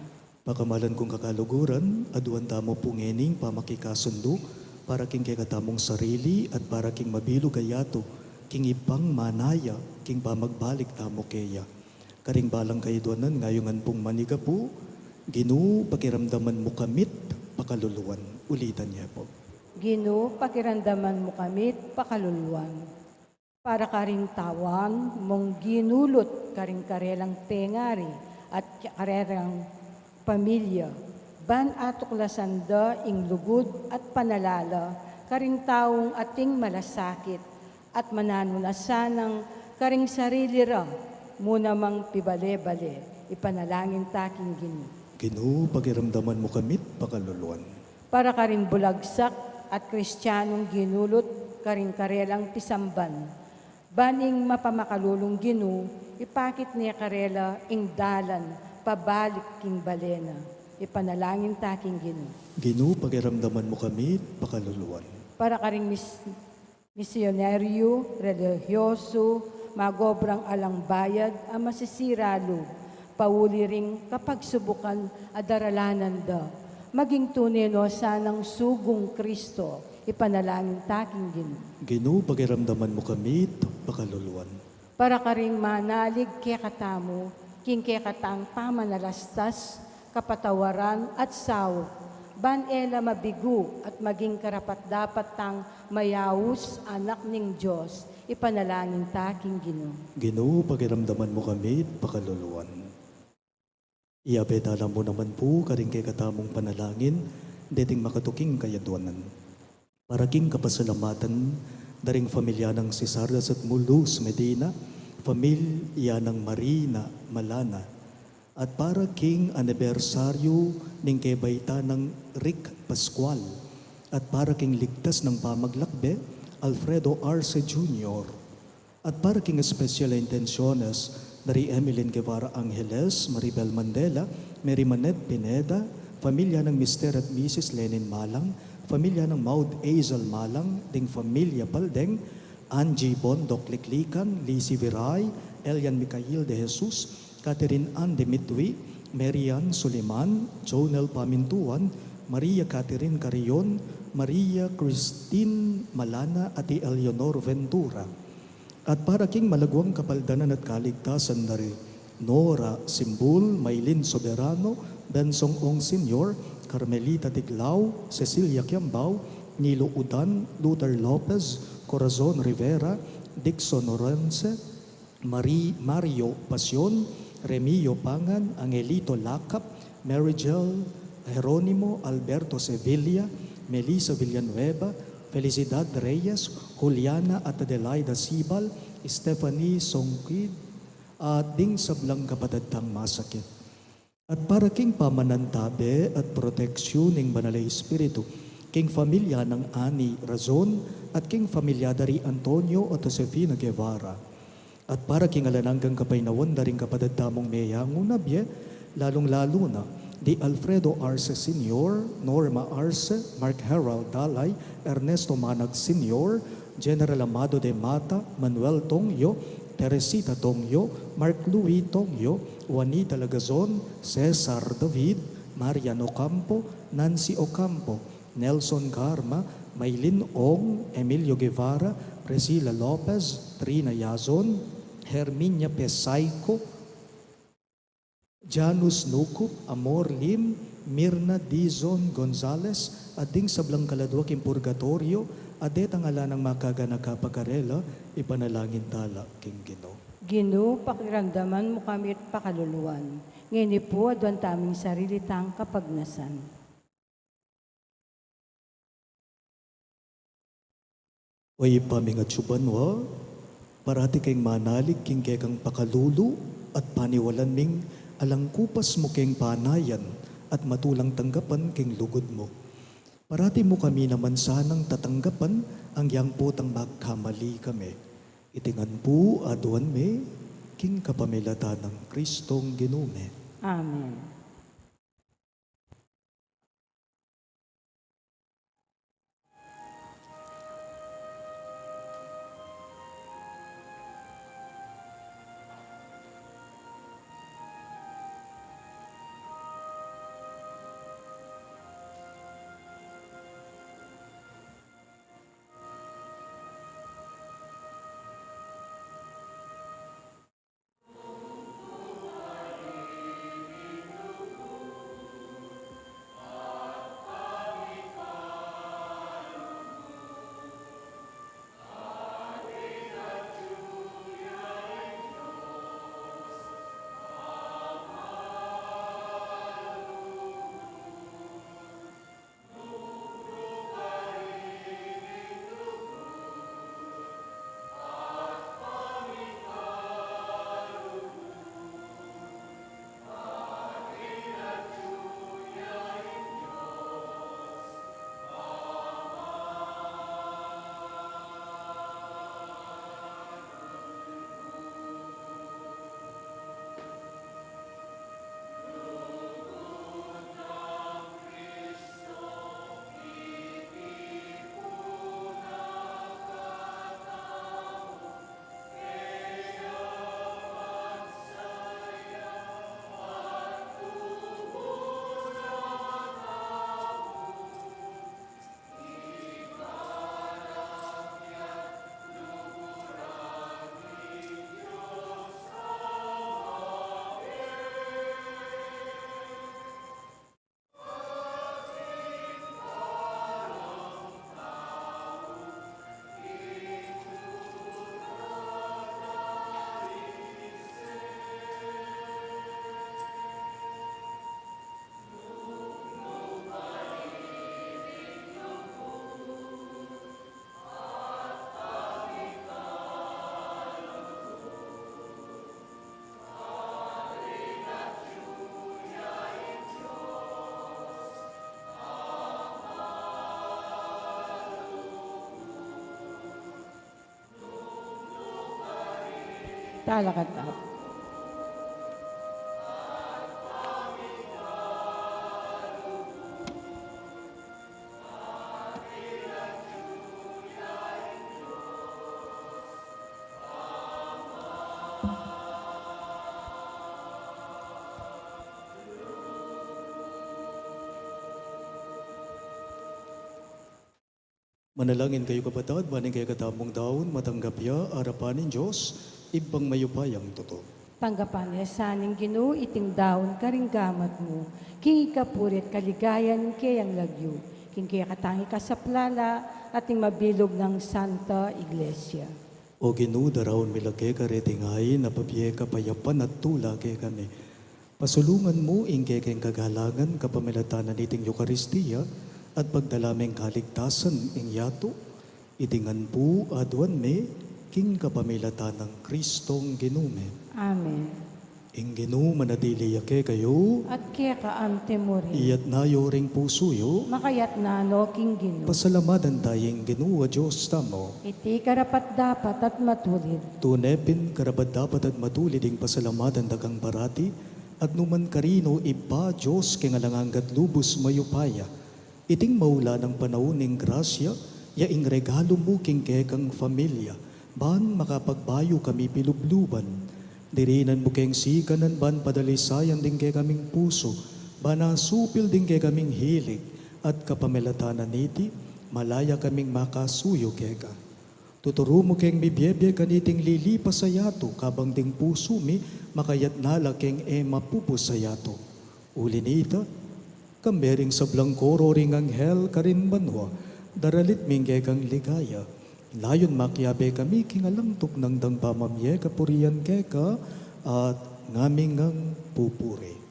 pakamalan kong kakaluguran, aduan tamo pungening pamakikasundo, para king kekatamong sarili at para king mabilo gayato, king ibang manaya, king pamagbalik tamo keya. Karing balang kaiduanan, ngayongan pong maniga po, Ginoo, pakiramdaman mo kamit, pakaluluwan. Ulitan niya po. Ginoo, pakiramdaman mo kamit, pakaluluwan. Para karing tawang, mong ginulot karing karelang tengari at karelang pamilya. Ban atuklasan da ing lugod at panalala, karing taong ating malasakit at mananulasan ng karing sarili ra, muna mang pibale-bale, ipanalangin taking Ginoo. Ginoo, pakiramdaman mo kamit, pakaluluwan. Para karing bulagsak at kristyanong ginulot, karing karelang pisamban. Baning mapamakalulong Ginoo, ipakit niya karela ing dalan, pabalik king balena. Ipanalangin taking Ginoo. Ginoo, pakiramdaman mo kamit, pakaluluwan. Para karing misyonaryo, religyoso, magobrang alang bayad, ang masisiralo, pauli ring kapag subukan adaralanan da, maging tunino sanang sugong Kristo, ipanalangin taking Ginoo. Ginoo, pakiramdaman mo kamit, pakaluluwan. Para karing manalig kaya katamo, king kaya katang pamanalastas, kapatawaran at saw, ban ela mabigo at maging karapat dapat tang mayawus anak ning Diyos, ipanalangin taking Ginoo. Ginoo, pakiramdaman mo kamit, pakaluluwan. Iapetala mo naman po karing kay katamong panalangin, deting makatuking kayaduanan. Para king kapasalamatan, daring familya ng Cesardas at Mulus Medina, familya ng Marina Malana, at para king anibersaryo ning kebayta ng Rick Pascual, at para king ligtas ng pamaglakbe, Alfredo Arce Jr., at para king special intenciones, dari Emeline Guevara Angeles, Maribel Mandela, Mary Manette Pineda, pamilya ng Mr. at Mrs. Lenin Malang, pamilya ng Maud Azel Malang, ding pamilya Baldeng, Angie Bondok Liklikan, Lizzie Viray, Elian Micael de Jesus, Catherine Ann de Mitwi, Marian Suliman, Jonel Pamintuan, Maria Catherine Carrion, Maria Christine Malana at Eleonor Ventura. At para king malagwang kapaldanan at kaligtasan dari Nora Simbul, Maylin Soberano, Bensong Ong Sr., Carmelita Tiglao, Cecilia Kiambao, Nilo Udan, Luther Lopez, Corazon Rivera, Dixon Orense, Mario Pasion, Remio Pangan, Angelito Lacap, Marigel Jeronimo, Alberto Sevilla, Melissa Villanueva, Felicidad Reyes, Juliana at Adelaida Sibal, Stephanie Songkid, at ding sablang kapatadtang masakit. At para king pamanantabe at proteksyon ng Banal Espiritu, king familia ng Ani Razon at king familia dari Antonio at Josefina Guevara. At para king alananggang kapaynawan daring kapatadtamong meyang unabye, lalong-lalo na di Alfredo Arce Sr., Norma Arce, Mark Harold Dalay, Ernesto Manag Sr., General Amado de Mata, Manuel Tongyo, Teresita Tongyo, Mark Louis Tongyo, Juanita Lagazon, Cesar David, Marian Ocampo, Nancy Ocampo, Nelson Garma, Maylin Ong, Emilio Guevara, Priscilla Lopez, Trina Yazon, Herminia Pesaico, Janus Nukup, Amor Lim, Mirna Dizon Gonzales, ading sablang kaladwa king purgatorio, adet ang ala ng makaganakapagarela, ipanalangin tala king Ginoo. Ginoo, pakiramdaman mo kami at pakaluluwan. Ngayon po, adwan taming sarili tang kapagnasan. Oy pamingat subanwa, parati kayong manalig king kekang pakalulu at paniwalan ming alang kupas mo keng panayan at matulang tanggapan keng lugod mo. Parati mo kami naman sanang tatanggapan ang yang putang magkamali kami. Itingan po aduan me, king kapamilata ng Kristong Ginume. Amen. Talakat ako. Manalangin kayo kapatid, baning kayo katamong daon, matanggap ya, arapanin Diyos, ibang mayupayang totoo. Panggapan saning Ginoo iting daon karinggamat mo, king ikapurit kaligayan kayang lagyo, king kaya katangi ka sa plala, ating mabilog ng Santa Iglesia. O Ginoo darawon milagay ka retingay na pabiye ka payapan at tula kay kami. Pasulungan mo ingke keng kagalangan kapamilatanan iting Eukaristiya at pagdalameng kaligtasan ing yato. Itingan po adwan me king kapamilatan ng Kristong Ginume. Amen. Ing Ginoo manadili yake kayo, At kaya ka ante mo rin, iyat nayo ring pusuyo, makayat na no king Ginoo. pasalamadan tayong Ginoo a Diyos tamo. Iti karapat dapat at matulid, Tunepin karabad dapat at matulid ing pasalamatan dagang barati, at numan karino iba Diyos kingalanganggat lubos mayupaya. Iting maula ng panahon ng grasya, ya ing regalo mo king kekang familia, ban makapagbayo kami pilubluban. Dirinan mo keng sikanan ban padalisayan din kay kaming puso, banasupil din kay kaming hilig, at kapamilatanan niti, malaya kaming makasuyo keka. Tuturo mo keng bibiyebye kaniting lilipas sa yato, kabang ding puso mi, makayat nala keng mapupos sa yato. Uli nita, kambering sa blangkoro ring anghel karin banwa, daralit mingge kang ligaya. Layon makyabe kami kingalamtok ng dang pamamye kapurian keka, at ngaming ang pupuri.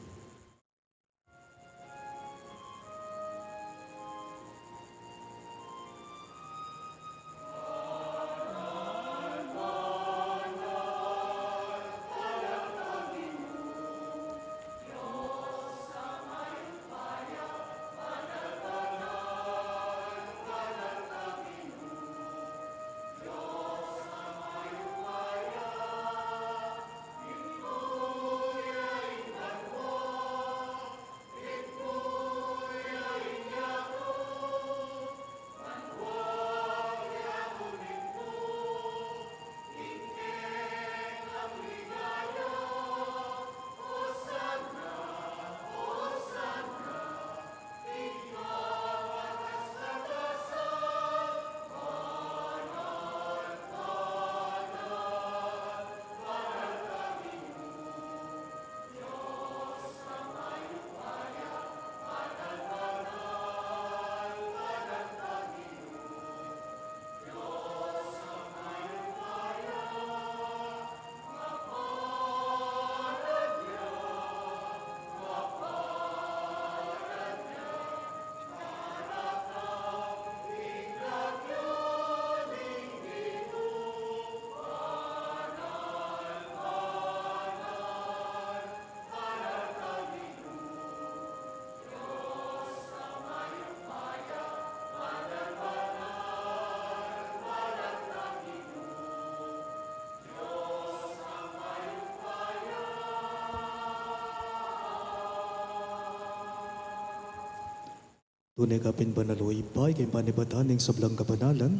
Tunay kapin banaloy pa, kay panibataning sablang kabanalan,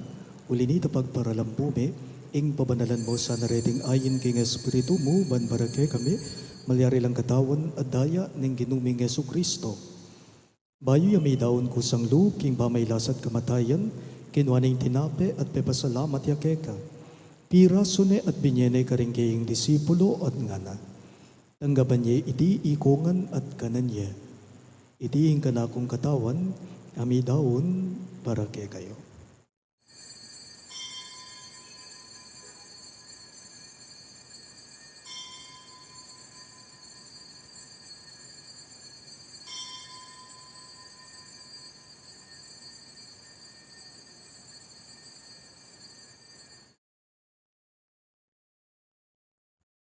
ulinita pagparalampume, ing pabanalan mo sa nareding ayin king Espiritu mo, banbarake kami, malyari lang katawan at daya ning ginuming Yesu Kristo. Bayo yami daon ko sang lu, king pamaylasat kamatayan, kinwaning tinape at pepasalamat yakeka. Pira sune at binyene karingkaying disipulo at ngana. Tanggaban niya iti ikongan at kananye. Itiing kanakong katawan, ami daon para kay kayo.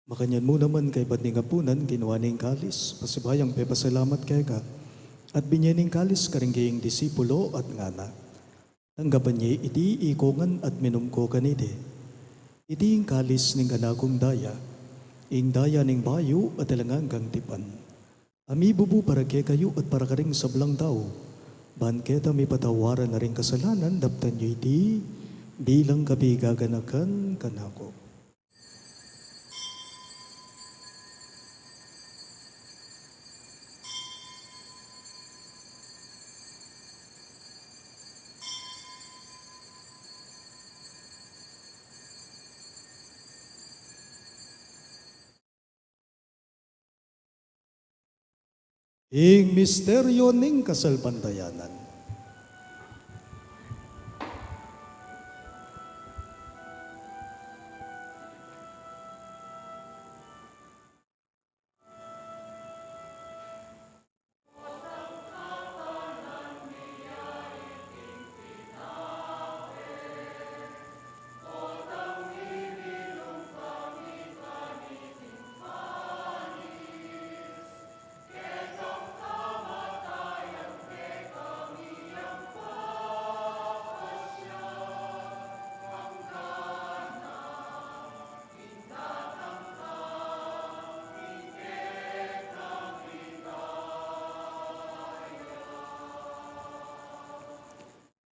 Makanyan mo naman kay ba't ningapunan, ginawa ning kalis, pasibayang pepasalamat kay ka, at binyaning kalis karinggaying disipulo at ngana. Tanggapan niya iti ikongan at minumko kanide. Iti ing kalis ning kanakong daya, ing daya ning bayo at talanganggang tipan. Ami bubu para kay kayo at para karing sablang tao. Ban keta may patawaran na ring kasalanan, daptan niyo iti bilang kabigaganakan kanako. Ing misteryo ning kasalbandayanan.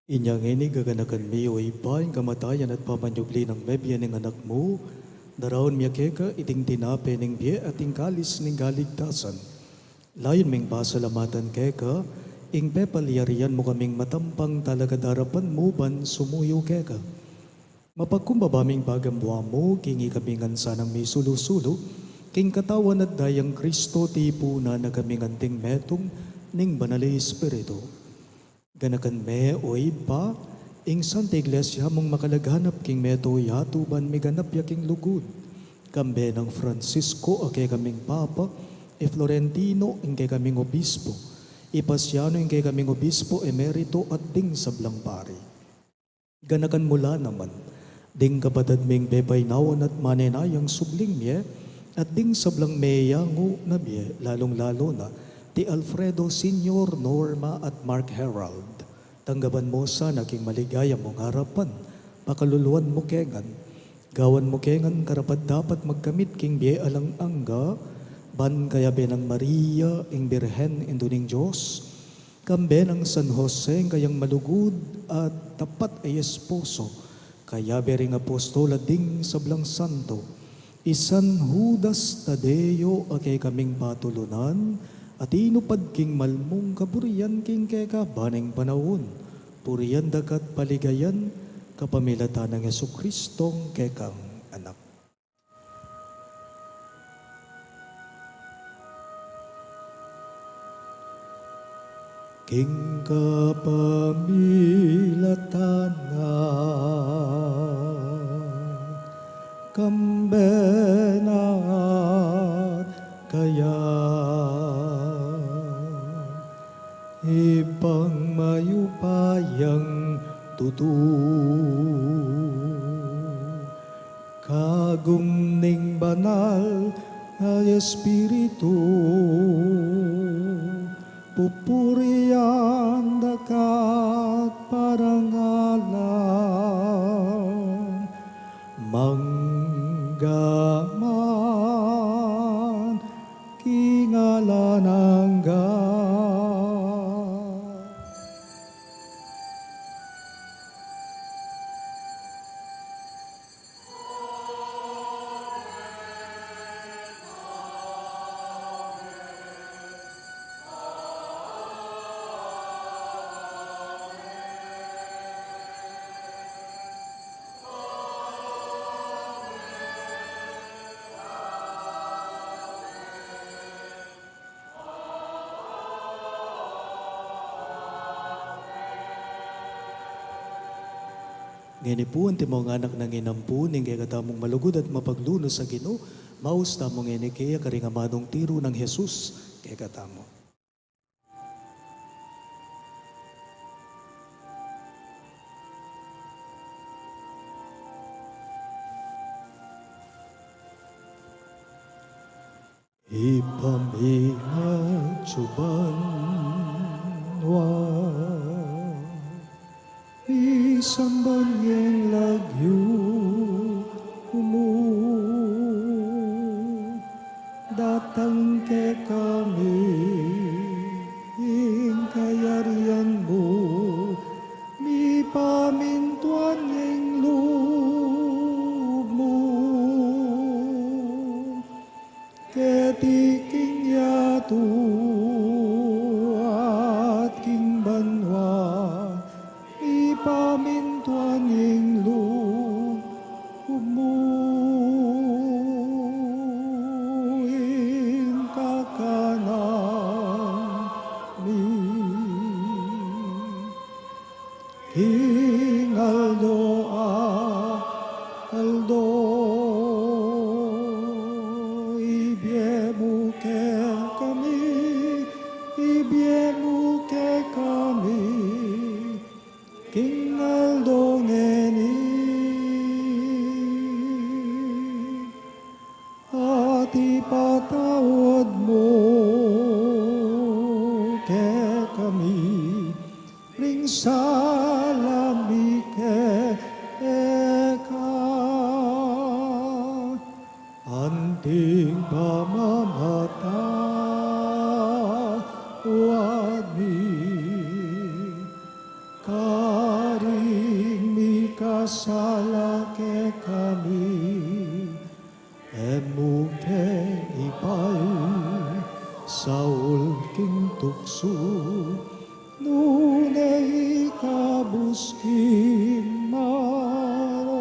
Inyang ini gaganakan mi o ipain kamatayan at pamanyubli ng bebya ng anak mo, daraon miya keka iting tinape ng biye at kalis ng galigtasan. Layon ming pasalamatan keka, ing pepalyarian mo kaming matampang talaga darapan mo ban sumuyo keka. Mapagkumbabaming bagamwa mo, kingi kaming ansanang may sulusulo, king katawan at dayang Kristo tipo na nagaming anting metong ning banali Espiritu. Ganakan me o ipa, ing Santa Iglesia mong makalaghanap king meto yatuban mi ganap yaking lugod. Kambe ng Francisco ake kaming Papa, Florentino ing kay kaming Obispo, Ipasiano ing kay kaming Obispo Emerito at ding sablang pari. Ganakan mula naman, ding kapatad ming bebay nawan at manenayang subling miye, at ding sablang meyango na miye, lalong-lalo na, ti Alfredo Sr., Norma at Mark Herald. Tanggaban mo sa naging maligaya mong harapan, pakaluluan mo kengan, gawan mo kengan karapat dapat magkamit king biye alang angga, ban kaya benang Maria, ing Birhen, induning Diyos, kambe ng San Jose, kayang malugod at tapat ay esposo, kaya bering apostol ding sablang santo, isan Judas Tadeo, akay kaming patulunan, at inupad king malmong kaburian king keka baneng panahon, puriyan dakat paligayan, kapamilatan ng Jesukristong kekang anak. King kapamilatan na kambenat kaya ibang mayupayang tutu kagum ning banal na Espiritu pupurian dakat parangalan manggaman kingalan angga. Ngani po, ang timong anak ng inampun, ning kaya katamong malugod at mapaglunos sa Ginoo, maus tamong ngani kaya karingamadong tiro ng Jesus, kaya katamo. Ipamihatsuban isamban yang lagyo umu datang ke kami ing kayarian mo mi pamintuan yang loob mo ketiking yatu at king banwa pamintuan ing loob mo ing kakanan at ipatawad mo ke kami ring salami ke eka anting pamamata wami karing mikasala ke kami emuke ipay saul king tukso nunay kabuskin marok.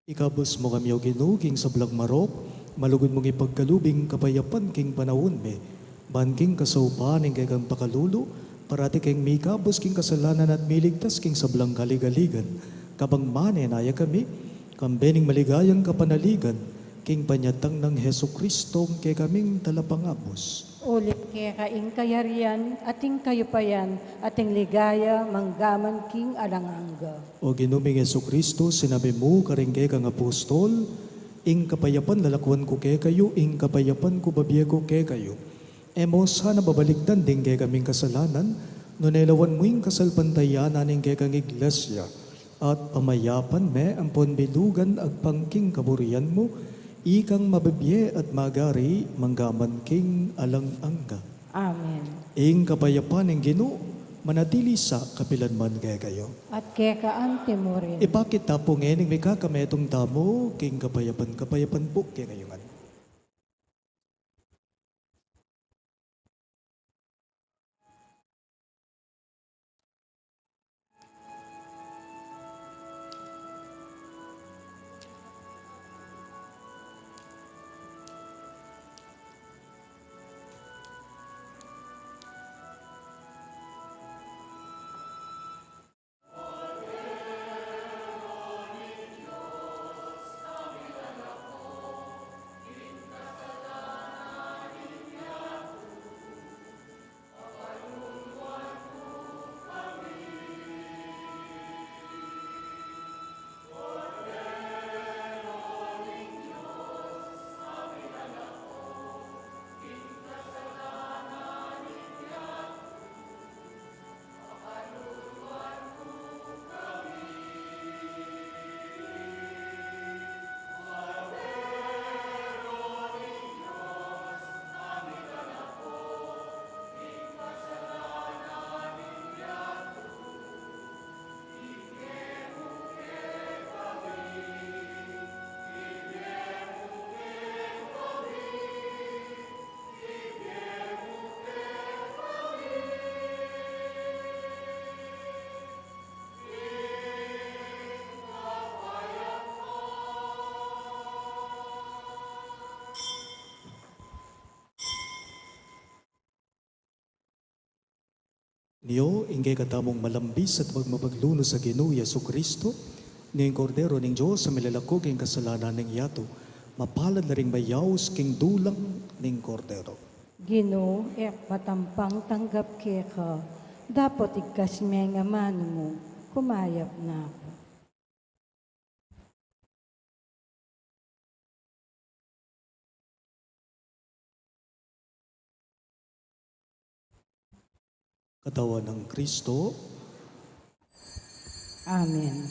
Ikabus mo kami o ginuging sa blag marok, malugod mong ipagkalubing kapayapan king panahon me, ban king kasaupan ng kayang pakalulo, parati king mikabus king kasalanan at miligtas king sablang kaligaligan, kabang mane naya kami, kambening maligayang kapanaligan, king panyatang ng Heso Kristo kay kaming talapangabos. Ulit kaya kaing kayarian, ating kayupayan, ating ligaya, manggaman king alanganga. O ginuming Heso Kristo, sinabi mo karingge kang apostol, ing kapayapan lalakwan ko kay kayo, ing kapayapan ko babiye ko kay kayo. Emo sana babalikdan din kay kaming kasalanan, no nelawan mo ing kasalpantayanan ing kay kang iglesia, at pamayapan me ang ponbilugan agpangking kaburian mo, ikang mababiye at magari manggaman king alang-angga. Amen. Ing kapayapan ng Ginoo manatili sa kapilanman kay kayo. At kaya kaan timurin. Ipakita po ngayon may kakametong tamo king kapayapan po kay kayo nga. Niyo, ingay katamong malambis at magmapagluno sa Ginoo Yesu Kristo, ning kordero ning Diyos sa milalakog ing kasalanan ning yato, mapalad na ring bayaws king dulang ning kordero. Ginoo, matampang tanggap kaya ka. Dapat igkas nga mano mo, kumayap na ako. Katawan ng Kristo, Amen.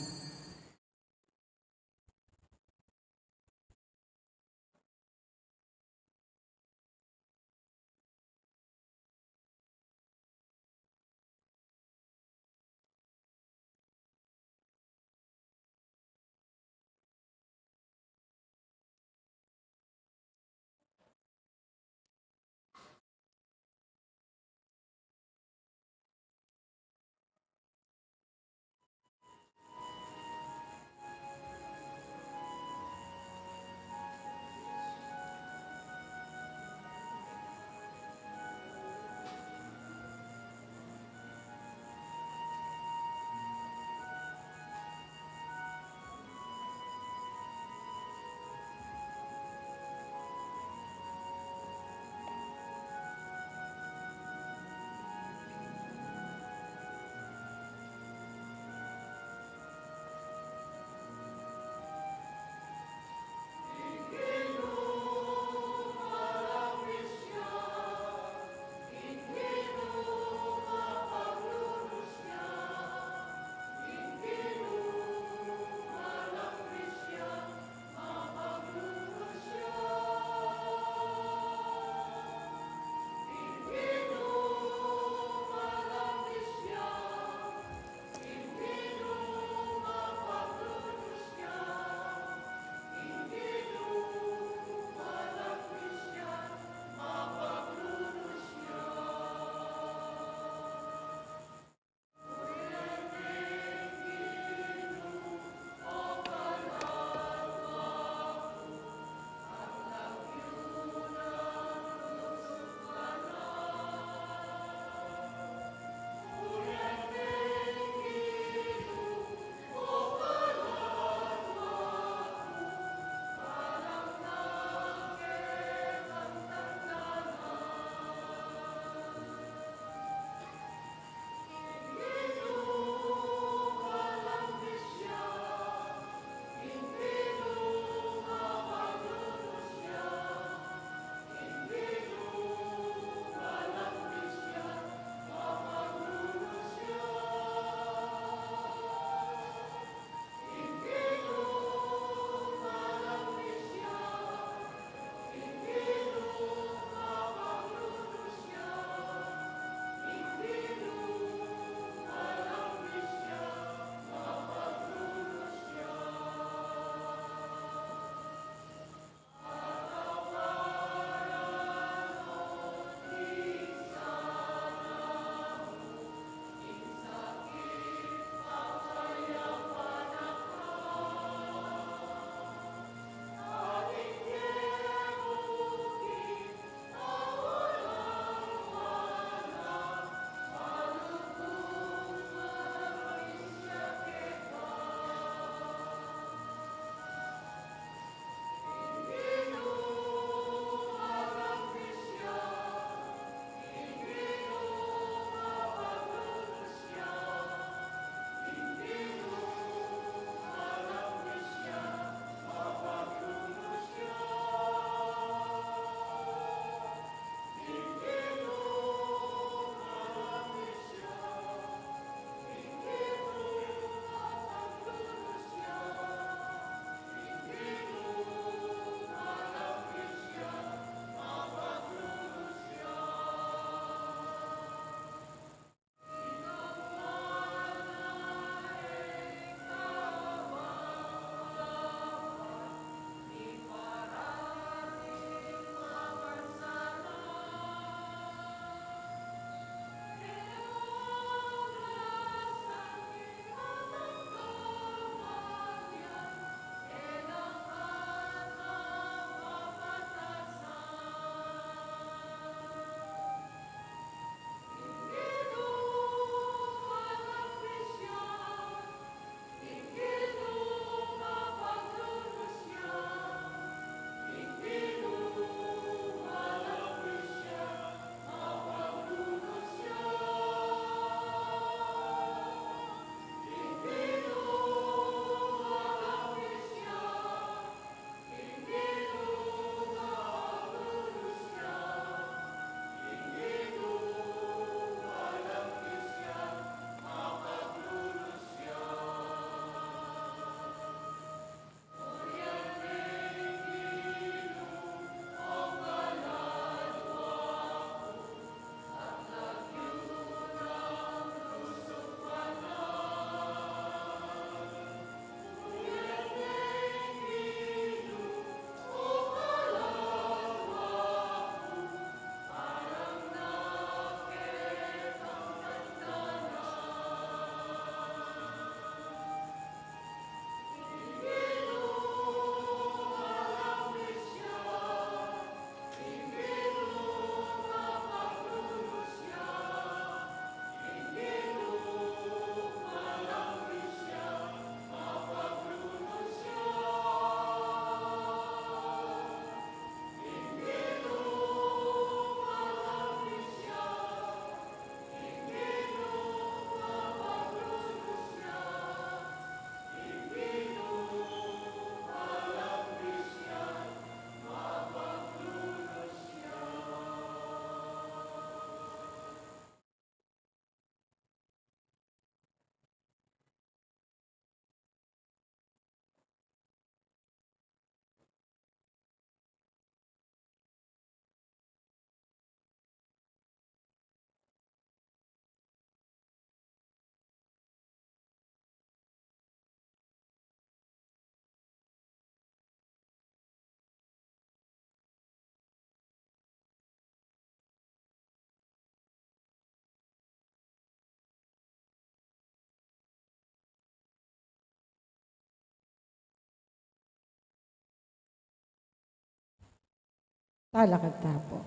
Talakad tapo.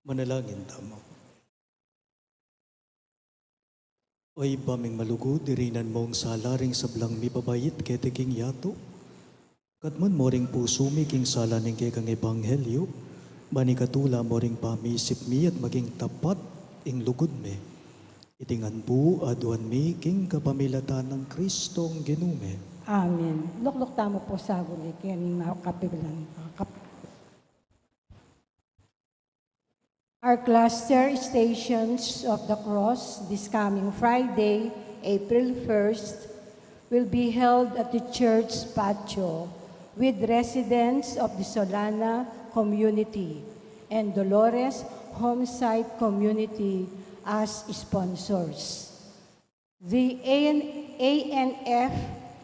Manalangin tamo. Oy baming malugod, dirinan mong salaring sablang mibabayit keteking yato. Katman mo ring puso mi king sala ning kay kang ebanghelyo, bani katula mo ring pamisip mi at maging tapat ing lugod mi. Itingan bu aduan mi king kapamilatan ng Kristong ginume. Amen. Luklok tamo po sa guli, kaya ni kapibilan. Our cluster Stations of the Cross this coming Friday, April 1st, will be held at the church patio with residents of the Solana community and Dolores Homesite community as sponsors. The ANF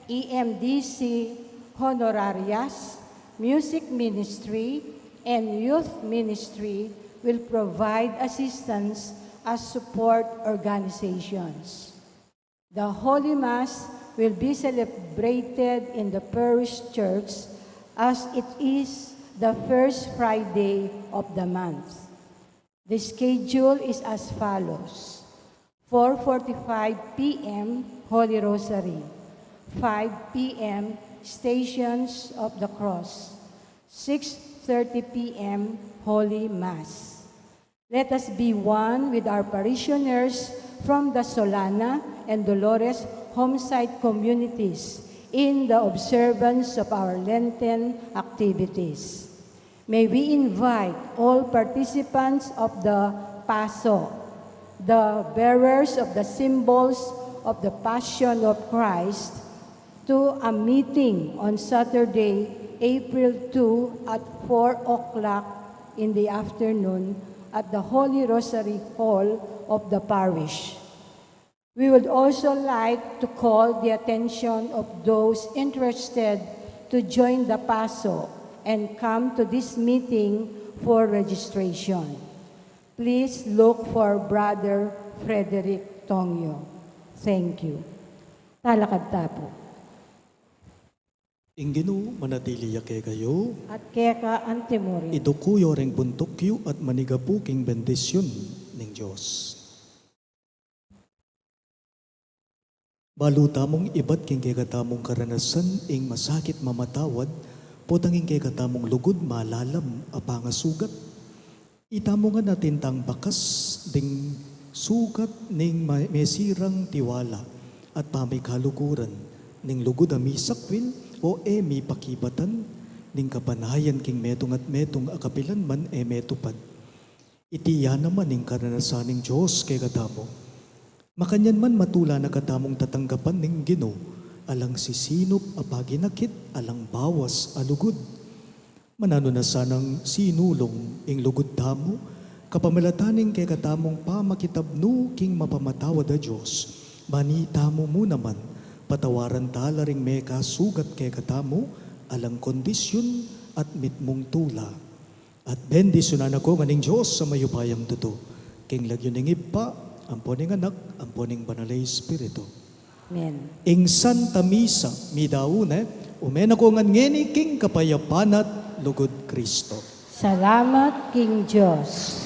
EMDC Honorarias, Music Ministry, and Youth Ministry will provide assistance as support organizations. The Holy Mass will be celebrated in the parish church as it is the first Friday of the month. The schedule is as follows: 4:45 p.m. Holy Rosary, 5 p.m. Stations of the Cross, 6:30 p.m. Holy Mass. Let us be one with our parishioners from the Solana and Dolores Homesite communities in the observance of our Lenten activities. May we invite all participants of the Paso, the bearers of the symbols of the Passion of Christ, to a meeting on Saturday, April 2 at 4 o'clock in the afternoon at the Holy Rosary Hall of the parish. We would also like to call the attention of those interested to join the Paso and come to this meeting for registration. Please look for Brother Frederick Tongyo. Thank you. Talakad tapo. Ingino manatili yake kayo, At kaya antemori. idukuyo ring buntukyo at manigapuking bendisyon ning Diyos. Baluta mong ibat king kay katamong karanasan ing masakit mamatawad, potanging kay katamong lugod malalam apangasugat. Itamo nga natin tang bakas ding sugat ning mesirang tiwala at pamikalukuran ning lugod amisakwin o mi pakibatan ning kapanayan king metong at metong akapilan man metupad. Itiya naman ning karanasan ning Diyos kay katamo. Makanyan man matula na katamong tatanggapan ning Ginoo, alang sisinop apaginakit, alang bawas alugod. Manano na sanang sinulong ing lugod tamo, kapamalataning kay katamong pamakitabno king mapamatawad a Diyos. Bani tamo mo naman, patawaran tala ring may kasugat kay katamo, alang kondisyon at mitmong tula. At bendisyonan ako nganing Diyos sa mayupayang tuto. King lagyo ning ipa, amponing anak, amponing banalay Espiritu. Amen. Ing Santa Misa, midaune, umena ko ngan ngeni king kapayapanat lugod Kristo. Salamat, King Diyos.